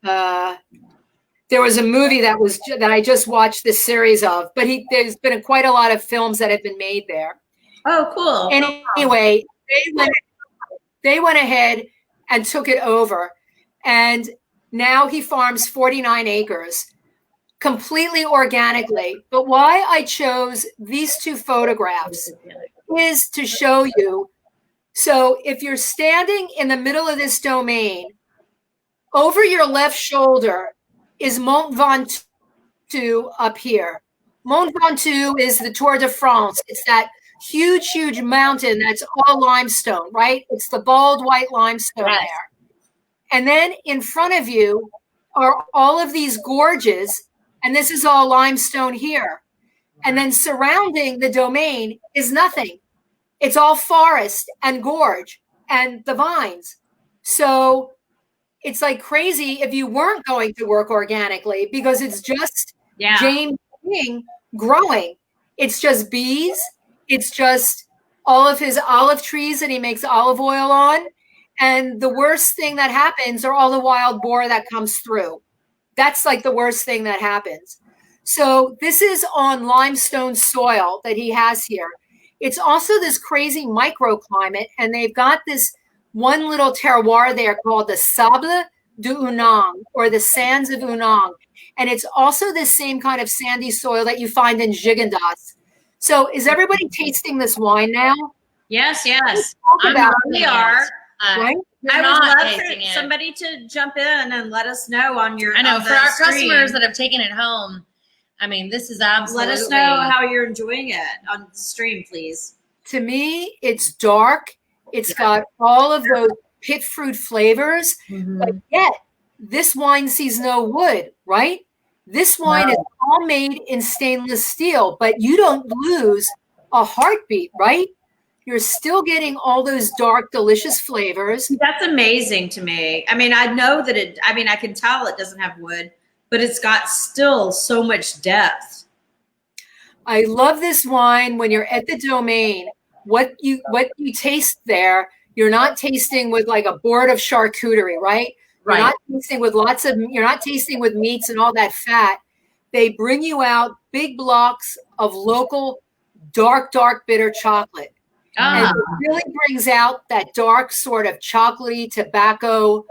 There was a movie that I just watched this series of, but there's been quite a lot of films that have been made there. Oh, cool. Anyway, they went ahead and took it over, and now he farms 49 acres completely organically. But why I chose these 2 photographs is to show you. So if you're standing in the middle of this domain, over your left shoulder is Mont Ventoux up here. Mont Ventoux is the Tour de France. It's that huge, huge mountain that's all limestone, right? It's the bald white limestone there. And then in front of you are all of these gorges, and this is all limestone here. And then surrounding the domain is nothing. It's all forest and gorge and the vines. So it's like crazy if you weren't going to work organically, because it's just James King growing. It's just bees. It's just all of his olive trees that he makes olive oil on. And the worst thing that happens are all the wild boar that comes through. That's like the worst thing that happens. So this is on limestone soil that he has here. It's also this crazy microclimate, and they've got this one little terroir there called the Sable du Unang, or the sands of Unang. And it's also this same kind of sandy soil that you find in Gigondas. So is everybody tasting this wine now? Yes. We are. Right? I would love for somebody to jump in and let us know on your. I know, for our customers that have taken it home. I mean, this is absolutely. Let us know how you're enjoying it on the stream, please. To me, it's dark. It's got all of those pit fruit flavors, but yet this wine sees no wood, right? This wine is all made in stainless steel, but you don't lose a heartbeat, right? You're still getting all those dark, delicious flavors. That's amazing to me. I mean, I know that I can tell it doesn't have wood, but it's got still so much depth. I love this wine when you're at the domain. What you taste there, you're not tasting with like a board of charcuterie, right? You're not tasting with you're not tasting with meats and all that fat. they bring you out big blocks of local dark, dark bitter chocolate. And it really brings out that dark sort of chocolatey tobacco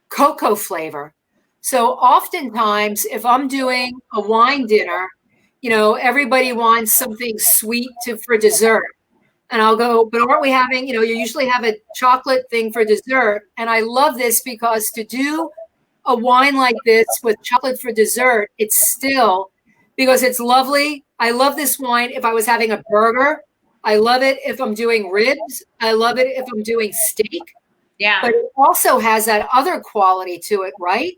cocoa flavor. So oftentimes, if I'm doing a wine dinner, you know, everybody wants something sweet for dessert. And I'll go, but aren't we having, you know, you usually have a chocolate thing for dessert. And I love this because to do a wine like this with chocolate for dessert, it's still, because it's lovely. I love this wine if I was having a burger. I love it if I'm doing ribs. I love it if I'm doing steak. Yeah. But it also has that other quality to it, right?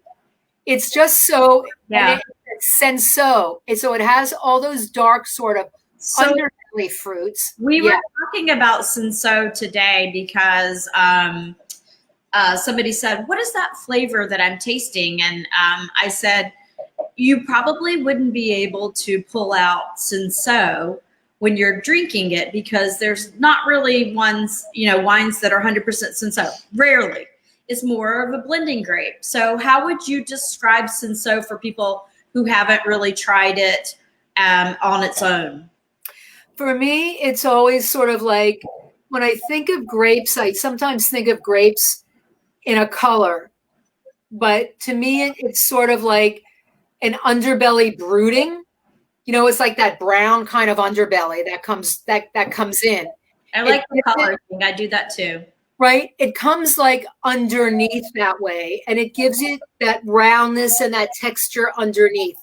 It's just so, Yeah. it's senso. And so it has all those dark sort of underbelly fruits. We were talking about senso today because somebody said, what is that flavor that I'm tasting? And I said, you probably wouldn't be able to pull out senso when you're drinking it because there's not really wines that are 100% senso. Rarely. It's more of a blending grape. So how would you describe senso for people who haven't really tried it on its own? For me, it's always sort of like when I think of grapes, I sometimes think of grapes in a color. But to me, it's sort of like an underbelly brooding. You know, it's like that brown kind of underbelly that comes in. I like the color thing. I do that too. Right? It comes like underneath that way, and it gives it that roundness and that texture underneath.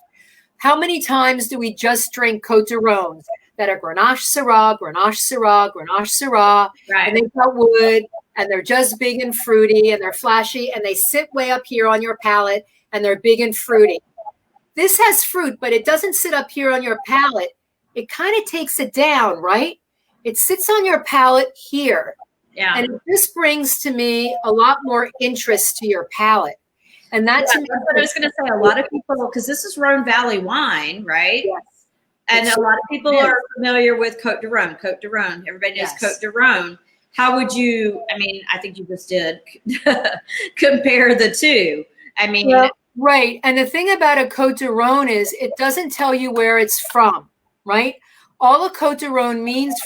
How many times do we just drink Côte de Rhônes that are Grenache Syrah, Grenache Syrah, Grenache Syrah, right. And they've got wood, and they're just big and fruity, and they're flashy, and they sit way up here on your palate, and they're big and fruity. This has fruit, but it doesn't sit up here on your palate. It kind of takes it down, right? It sits on your palate here. Yeah. And this brings to me a lot more interest to your palate. And that's what I was going to say. A lot of people, because this is Rhone Valley wine, right? Yes. And a lot of people are familiar with Côte de Rhône. Côte de Rhône. Everybody knows Côte de Rhône. How would you, I mean, I think you just did compare the two. I mean, right. And the thing about a Côte de Rhône is it doesn't tell you where it's from, right? All a Côte de Rhône means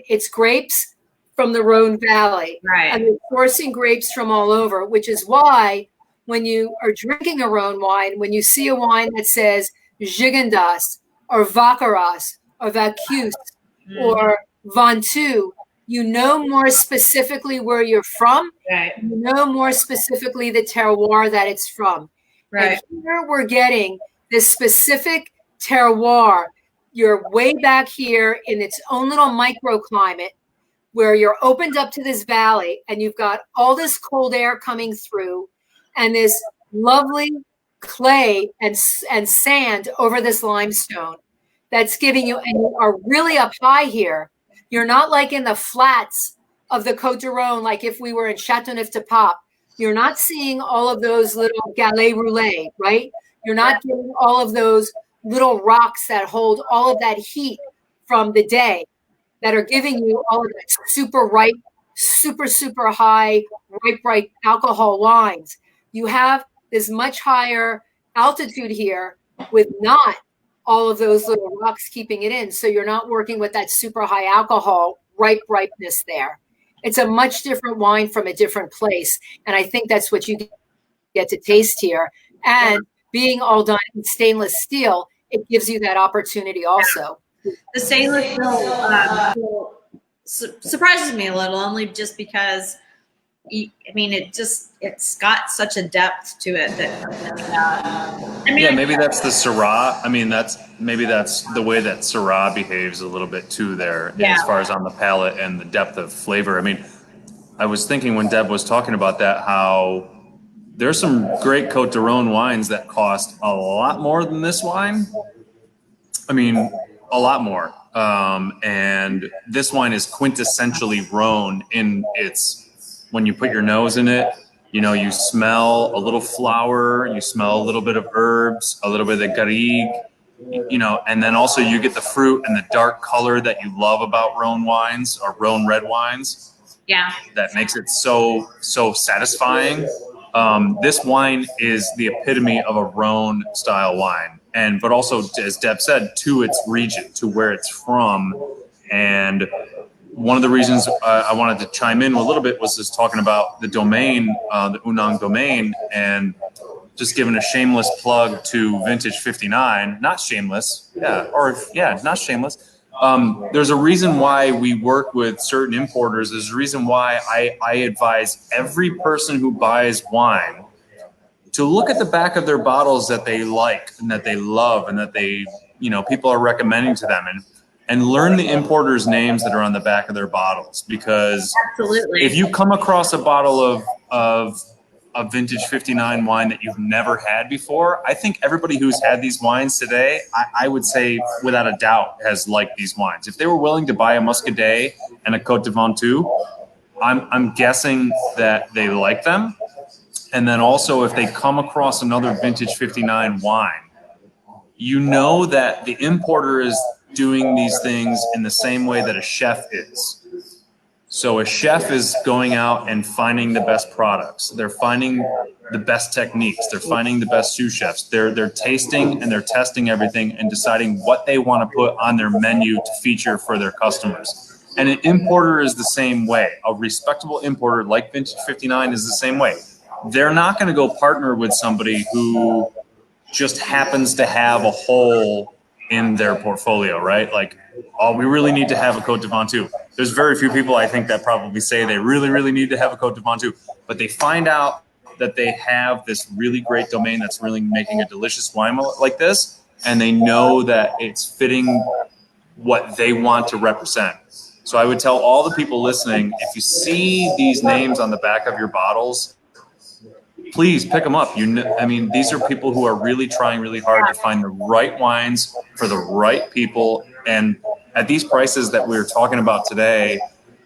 it's grapes from the Rhone Valley. Right. And they're sourcing grapes from all over, which is why when you are drinking a Rhone wine, when you see a wine that says Gigondas or Vacheras or Vaucluse or Ventoux, you know more specifically where you're from. Right. You know more specifically the terroir that it's from. Right. And here we're getting this specific terroir. You're way back here in its own little microclimate where you're opened up to this valley and you've got all this cold air coming through and this lovely clay and sand over this limestone that's giving you, and you are really up high here. You're not like in the flats of the Côte de Rhône, like if we were in Chateau Unang. You're not seeing all of those little galets roulés, right? You're not getting all of those little rocks that hold all of that heat from the day that are giving you all of that super ripe, super, super high, ripe alcohol wines. You have this much higher altitude here with not all of those little rocks keeping it in. So you're not working with that super high alcohol ripeness there. It's a much different wine from a different place. And I think that's what you get to taste here. And being all done in stainless steel, it gives you that opportunity also. The stainless steel surprises me a little, only just because, I mean, it's got such a depth to it that, maybe that's the Syrah. I mean, maybe that's the way that Syrah behaves a little bit too there, as far as on the palate and the depth of flavor. I mean, I was thinking when Deb was talking about that, how there's some great Côte de Rhône wines that cost a lot more than this wine. I mean, a lot more. And this wine is quintessentially Rhone in its, when you put your nose in it, you know, you smell a little flower, you smell a little bit of herbs, a little bit of garrigue, you know, and then also you get the fruit and the dark color that you love about Rhone wines or Rhone red wines. Yeah. That makes it so satisfying. This wine is the epitome of a Rhone style wine. but also, as Deb said, to its region, to where it's from. And one of the reasons I wanted to chime in a little bit was just talking about the domain, the Unang domain, and just giving a shameless plug to Vintage 59. Not shameless, not shameless. There's a reason why we work with certain importers. There's a reason why I advise every person who buys wine to look at the back of their bottles that they like and that they love and that they, people are recommending to them, and learn the importers' names that are on the back of their bottles. Because absolutely, if you come across a bottle of Vintage 59 wine that you've never had before, I think everybody who's had these wines today, I would say without a doubt, has liked these wines. If they were willing to buy a Muscadet and a Côte de Ventoux, I'm guessing that they like them. And then also, if they come across another Vintage 59 wine, that the importer is doing these things in the same way that a chef is. So a chef is going out and finding the best products. They're finding the best techniques. They're finding the best sous chefs. They're tasting and they're testing everything and deciding what they want to put on their menu to feature for their customers. And an importer is the same way. A respectable importer like Vintage 59 is the same way. They're not going to go partner with somebody who just happens to have a hole in their portfolio, right? Like, oh, we really need to have a Côte de Ventoux. There's very few people, I think, that probably say they really, really need to have a Côte de Ventoux, but they find out that they have this really great domain that's really making a delicious wine like this, and they know that it's fitting what they want to represent. So I would tell all the people listening, if you see these names on the back of your bottles, please pick them up. These are people who are really trying really hard to find the right wines for the right people. And at these prices that we were talking about today,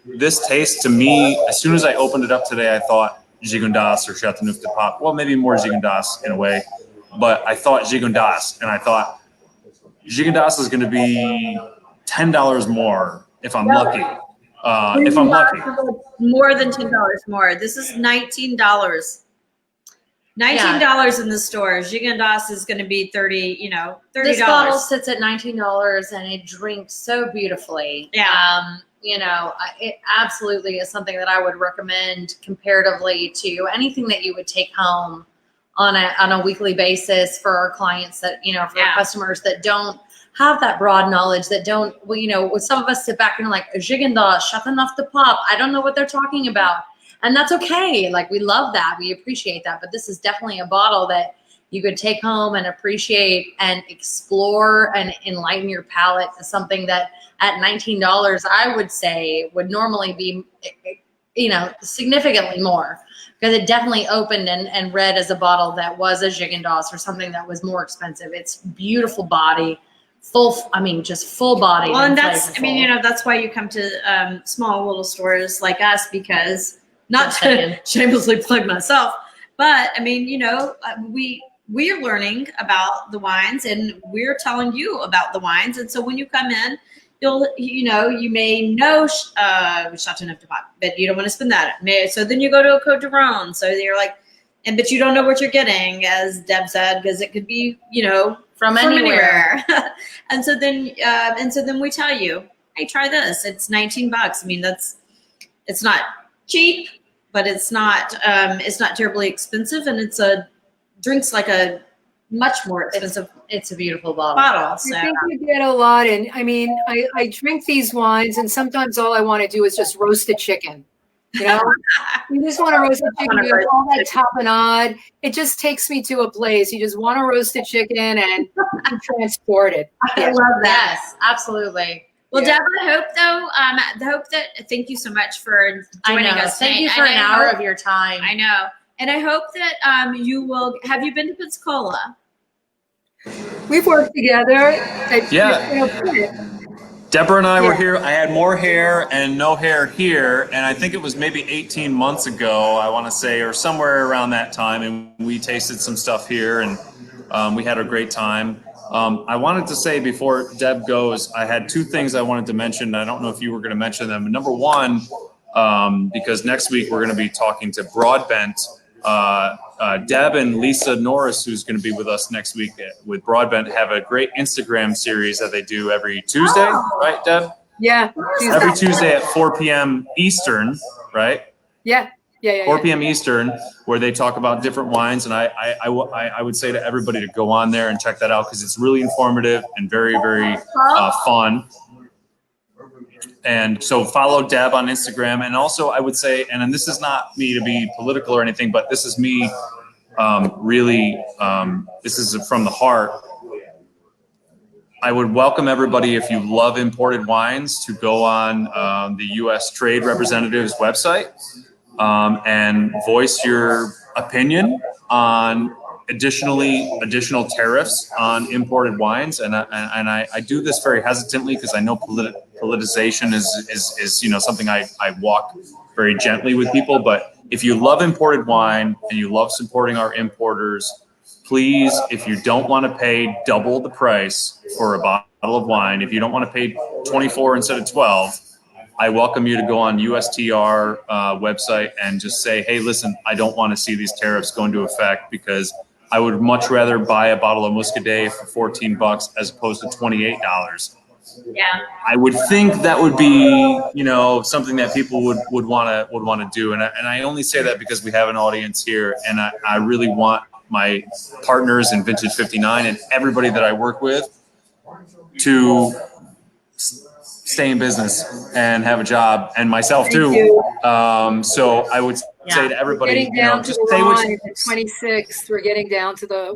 this taste to me, as soon as I opened it up today, I thought Gigondas or Châteauneuf-du-Pape. Well, maybe more Gigondas in a way, but I thought Gigondas, and I thought Gigondas is going to be $10 more if I'm lucky. More than $10 more. This is $19. $19 in the store. Gigondas is going to be $30. This bottle sits at $19 and it drinks so beautifully. Yeah. It absolutely is something that I would recommend comparatively to anything that you would take home on a weekly basis for our clients that, for our customers that don't have that broad knowledge, that don't, some of us sit back and are like, Gigondas, Châteauneuf-du-Pape, I don't know what they're talking about. And that's okay. Like, we love that. We appreciate that. But this is definitely a bottle that you could take home and appreciate and explore and enlighten your palate to something that at $19, I would say would normally be, significantly more, because it definitely opened and read as a bottle that was a Gigondas or something that was more expensive. It's beautiful body, just full body. Well, and that's, that's why you come to small little stores like us, because not to shamelessly plug myself, but we're learning about the wines and we're telling you about the wines. And so when you come in, you may know Châteauneuf-du-Pape, but you don't want to spend that. So then you go to a Côte de Rhône. So you're like, but you don't know what you're getting, as Deb said, because it could be, from anywhere. and so then we tell you, hey, try this. It's $19. It's not cheap, but it's not terribly expensive, and drinks like a much more expensive. It's a beautiful bottle. So. I think you get a lot, and I drink these wines, and sometimes all I want to do is just roast a chicken. You just want to roast a chicken, you have all that tapenade. It just takes me to a place. You just want to roast a chicken and be transported. I love that. Yes, absolutely. Well, Deb, thank you so much for joining us. Thank you for an hour of your time. I know. And I hope that you will, have you been to Pensacola? We've worked together. Debra and I were here. I had more hair and no hair here. And I think it was maybe 18 months ago, I want to say, or somewhere around that time. And we tasted some stuff here and we had a great time. I wanted to say before Deb goes, I had two things I wanted to mention. I don't know if you were going to mention them. Number one, because next week we're going to be talking to Broadbent Deb and Lisa Norris, who's going to be with us next week with Broadbent, have a great Instagram series that they do every Tuesday, right, Deb? Yeah. Every Tuesday at 4 p.m. Eastern, right? Yeah. 4 p.m. Eastern, where they talk about different wines. And I would say to everybody to go on there and check that out because it's really informative and very, very fun. And so follow Deb on Instagram. And also I would say, and this is not me to be political or anything, but this is me this is from the heart. I would welcome everybody, if you love imported wines, to go on the U.S. Trade Representative's website and voice your opinion on additional tariffs on imported wines. And I do this very hesitantly because I know politicization is something I walk very gently with people. But if you love imported wine and you love supporting our importers, please, if you don't want to pay double the price for a bottle of wine, if you don't want to pay 24 instead of 12, I welcome you to go on USTR website and just say, hey, listen, I don't want to see these tariffs go into effect because I would much rather buy a bottle of Muscadet for $14 as opposed to $28. Yeah. I would think that would be, something that people would want to do. And I only say that because we have an audience here, and I really want my partners in Vintage 59 and everybody that I work with to stay in business and have a job, and myself too. So I would say to everybody, just stay with the 26th. We're getting down to the.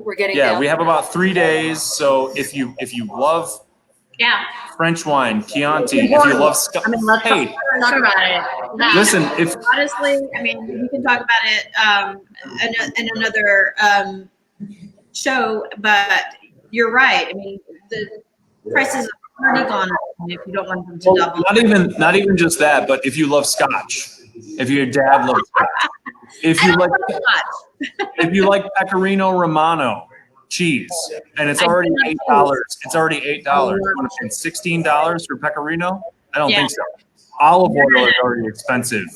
We have about 3 days. So if you love French wine, Chianti, if you love let's talk about it. Yeah. Listen, honestly, we can talk about it in another show, but you're right. The prices are already gone up if you don't want them to double. Not even just that, but if you love Scotch, if your dad loves Scotch, if you like Pecorino Romano cheese, and it's already $8. It's already $8. You want to pay $16 for Pecorino? I don't think so. Olive oil is already expensive.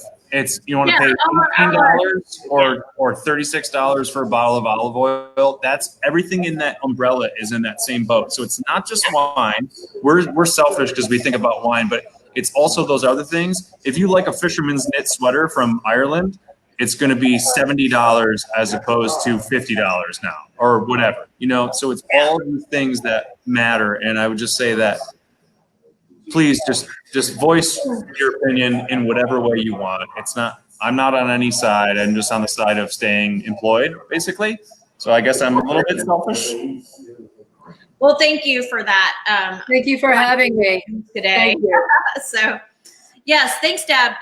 You want to pay $18 or $36 for a bottle of olive oil. That's everything in that umbrella is in that same boat. So it's not just wine. We're selfish because we think about wine, but it's also those other things. If you like a fisherman's knit sweater from Ireland, it's going to be $70 as opposed to $50 now or whatever. So it's all these things that matter. And I would just say that please just voice your opinion in whatever way you want. I'm not on any side. I'm just on the side of staying employed, basically. So I guess I'm a little bit selfish. Well, thank you for that. Thank you for having me today. So, yes, thanks, Deb.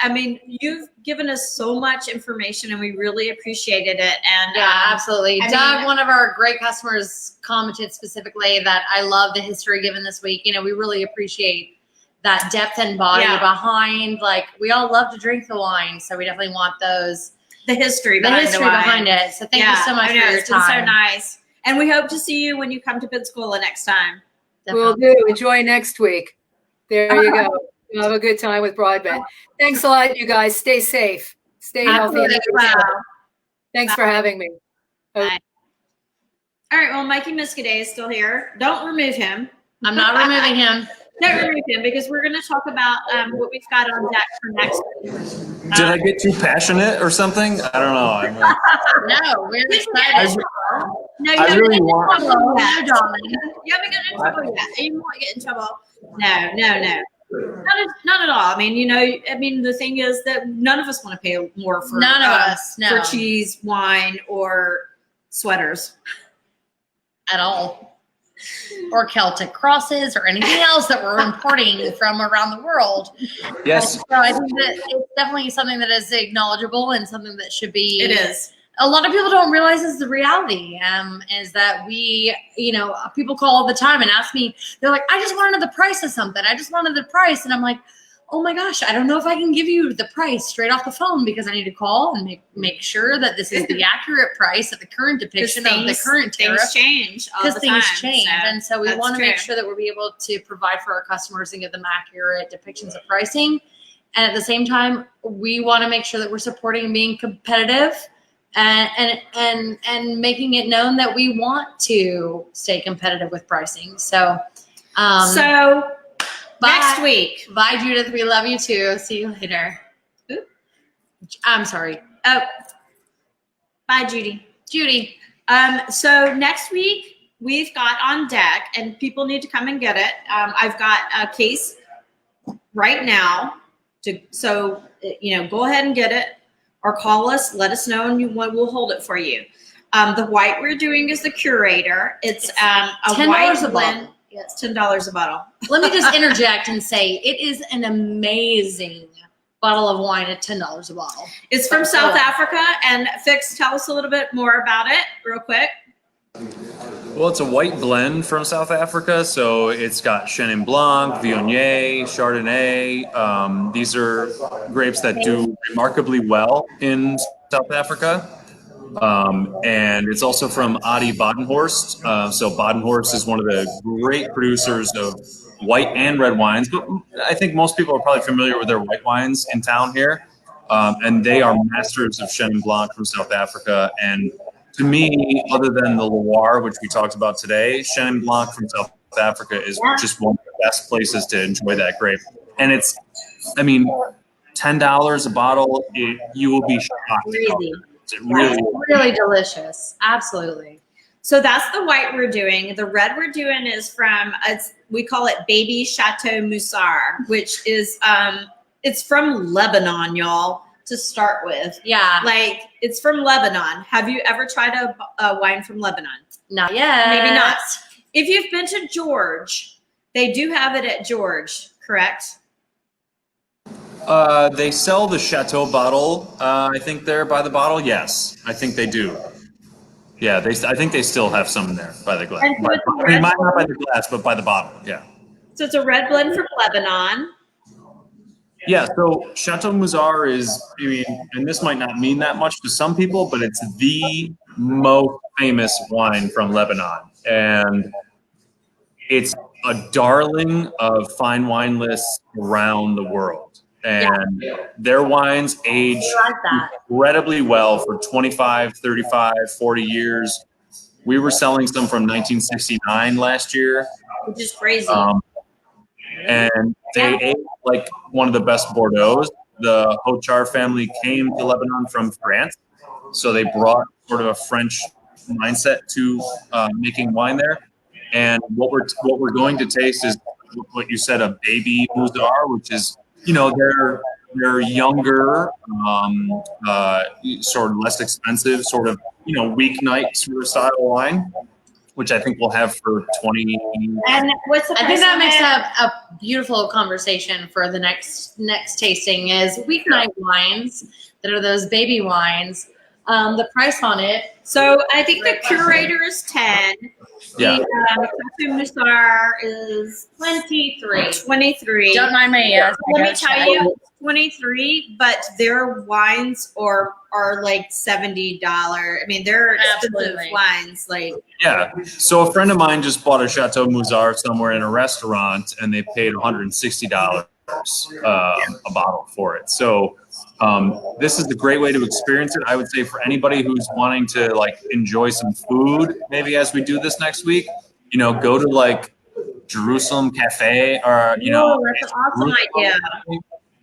You've given us so much information, and we really appreciated it. And absolutely. Doug, one of our great customers, commented specifically that I love the history given this week. We really appreciate that depth and body behind. We all love to drink the wine, so we definitely want the history behind it. So thank you so much for your time. It's been so nice. And we hope to see you when you come to Pensacola next time. We'll do. Enjoy next week. There you go. You'll have a good time with Broadbent. Thanks a lot, you guys. Stay safe. Stay healthy. Thanks for having me. Okay. All right. Well, Mikey Muscadet is still here. Don't remove him. I'm not removing him. Don't remove him because we're going to talk about what we've got on deck for next week. Did I get too passionate or something? I don't know. No, we're excited. No, you I haven't really gotten want. in trouble yet. You haven't gotten in trouble yet. You won't get in trouble. No. Not at all. The thing is that none of us want to pay more for for cheese, wine, or sweaters at all, or Celtic crosses, or anything else that we're importing from around the world. Yes. So I think that it's definitely something that is acknowledgeable and something that should be. It is. A lot of people don't realize is the reality, is that people call all the time and ask me, they're like, I just want to know the price of something. I just wanted the price. And I'm like, oh my gosh, I don't know if I can give you the price straight off the phone because I need to call and make sure that this is the accurate price of the current depiction of the current tariff. Things change because things change. And so we want to make sure that we'll be able to provide for our customers and give them accurate depictions of pricing. And at the same time, we want to make sure that we're supporting and being competitive and making it known that we want to stay competitive with pricing. So, next week. Bye, Judith. We love you too. See you later. Oop. I'm sorry. Oh, bye, Judy. Judy. So next week we've got on deck, and people need to come and get it. I've got a case right now so go ahead and get it, or call us, let us know, and we'll hold it for you. The white we're doing is the Curator. It's a $10 white a blend. bottle. Yeah, it's $10 a bottle. Let me just interject and say it is an amazing bottle of wine at $10 a bottle. It's from South Africa. And Fix, tell us a little bit more about it real quick. Well, it's a white blend from South Africa, so it's got Chenin Blanc, Viognier, Chardonnay. These are grapes that do remarkably well in South Africa. And it's also from Adi Badenhorst. So Badenhorst is one of the great producers of white and red wines, but I think most people are probably familiar with their white wines in town here. And they are masters of Chenin Blanc from South Africa. And to me, other than the Loire, which we talked about today, Chenin Blanc from South Africa is just one of the best places to enjoy that grape. And it's, $10 a bottle, you will be shocked. Crazy. Really delicious. Absolutely. So that's the white we're doing. The red we're doing is from, we call it Baby Chateau Musar, which is, it's from Lebanon, y'all, to start with. Yeah. Like, it's from Lebanon. Have you ever tried a wine from Lebanon? Not yet. Maybe not. If you've been to George, they do have it at George, correct? They sell the Chateau bottle, I think there by the bottle. Yes, I think they do. Yeah, I think they still have some in there by the glass. Might not by the glass, but by the bottle. Yeah. So it's a red blend from Lebanon. Yeah. So Chateau Musar is, and this might not mean that much to some people, but it's the most famous wine from Lebanon, and it's a darling of fine wine lists around the world. And their wines age incredibly well for 25, 35, 40 years. We were selling some from 1969 last year. Which is crazy. And they age like one of the best Bordeaux. The Hochar family came to Lebanon from France. So they brought sort of a French mindset to making wine there. And what we're going to taste is what you said, a baby Musar, which is, they're younger, sort of less expensive, sort of, weeknight sort of style wine, which I think we'll have for 20. And what's the I think that makes up a beautiful conversation for the next tasting is weeknight wines that are those baby wines. The price on it. So I think the Curator is 10. Yeah. The Chateau Musar is 23. 23. Don't mind me. Yes, Let me tell you, 23, but their wines are like $70. They're expensive wines. Yeah. So a friend of mine just bought a Chateau Musar somewhere in a restaurant, and they paid $160 a bottle for it. So this is a great way to experience it. I would say for anybody who's wanting to enjoy some food, maybe as we do this next week, go to Jerusalem Cafe or that's an awesome idea.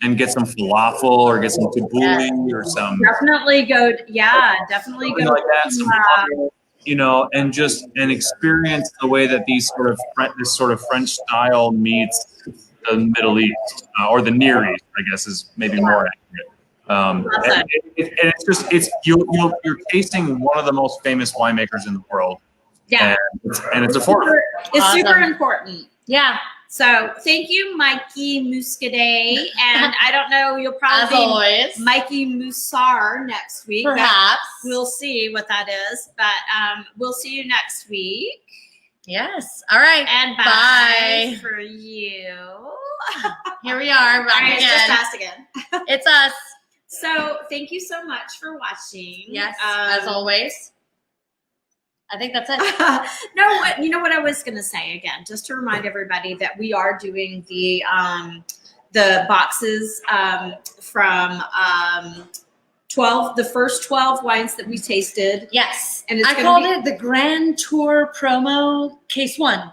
And get some falafel or get some tabbouleh or some. Definitely go. Yeah, definitely go. Like that. And experience the way that this sort of French style meets the Middle East or the Near East, I guess is maybe more accurate. You're tasting one of the most famous winemakers in the world. Yeah, and it's affordable. It's super important. Yeah. So thank you, Mikey Muscadet, and I don't know, you'll probably be Mikey Musar next week. Perhaps we'll see what that is, but we'll see you next week. Yes. All right. And bye for you. Here we are. Back again. It's just us again. It's us. So thank you so much for watching. Yes, as always. I think that's it. No, you know what I was going to say again, just to remind everybody that we are doing the boxes from the first 12 wines that we tasted. Yes. And it's I called it the Grand Tour Promo Case 1.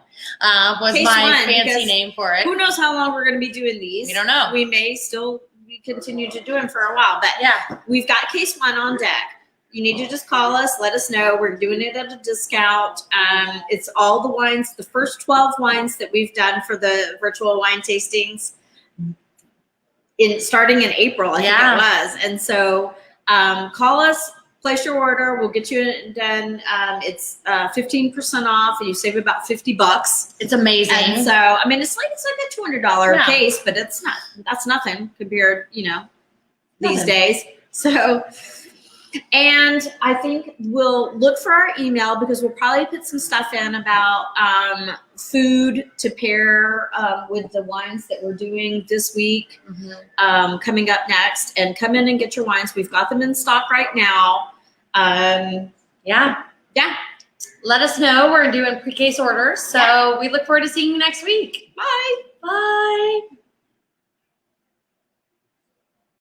Was Case my 1, fancy because name for it. Who knows how long we're going to be doing these? We don't know. We may still continue to do them for a while, but Yeah. we've got Case 1 on deck. You need to just call us, let us know. We're doing it at a discount. It's all the wines, the first 12 wines that we've done for the virtual wine tastings starting in April, I think it was. And so call us, place your order. We'll get you done. It's 15% off, and you save about $50. It's amazing. And so, I mean, it's like a $200 case, but that's nothing compared, these days. So, and I think we'll look for our email, because we'll probably put some stuff in about food to pair with the wines that we're doing this week, coming up next. And come in and get your wines. We've got them in stock right now. Yeah. Let us know. We're doing pre-case orders. So we look forward to seeing you next week. Bye. Bye.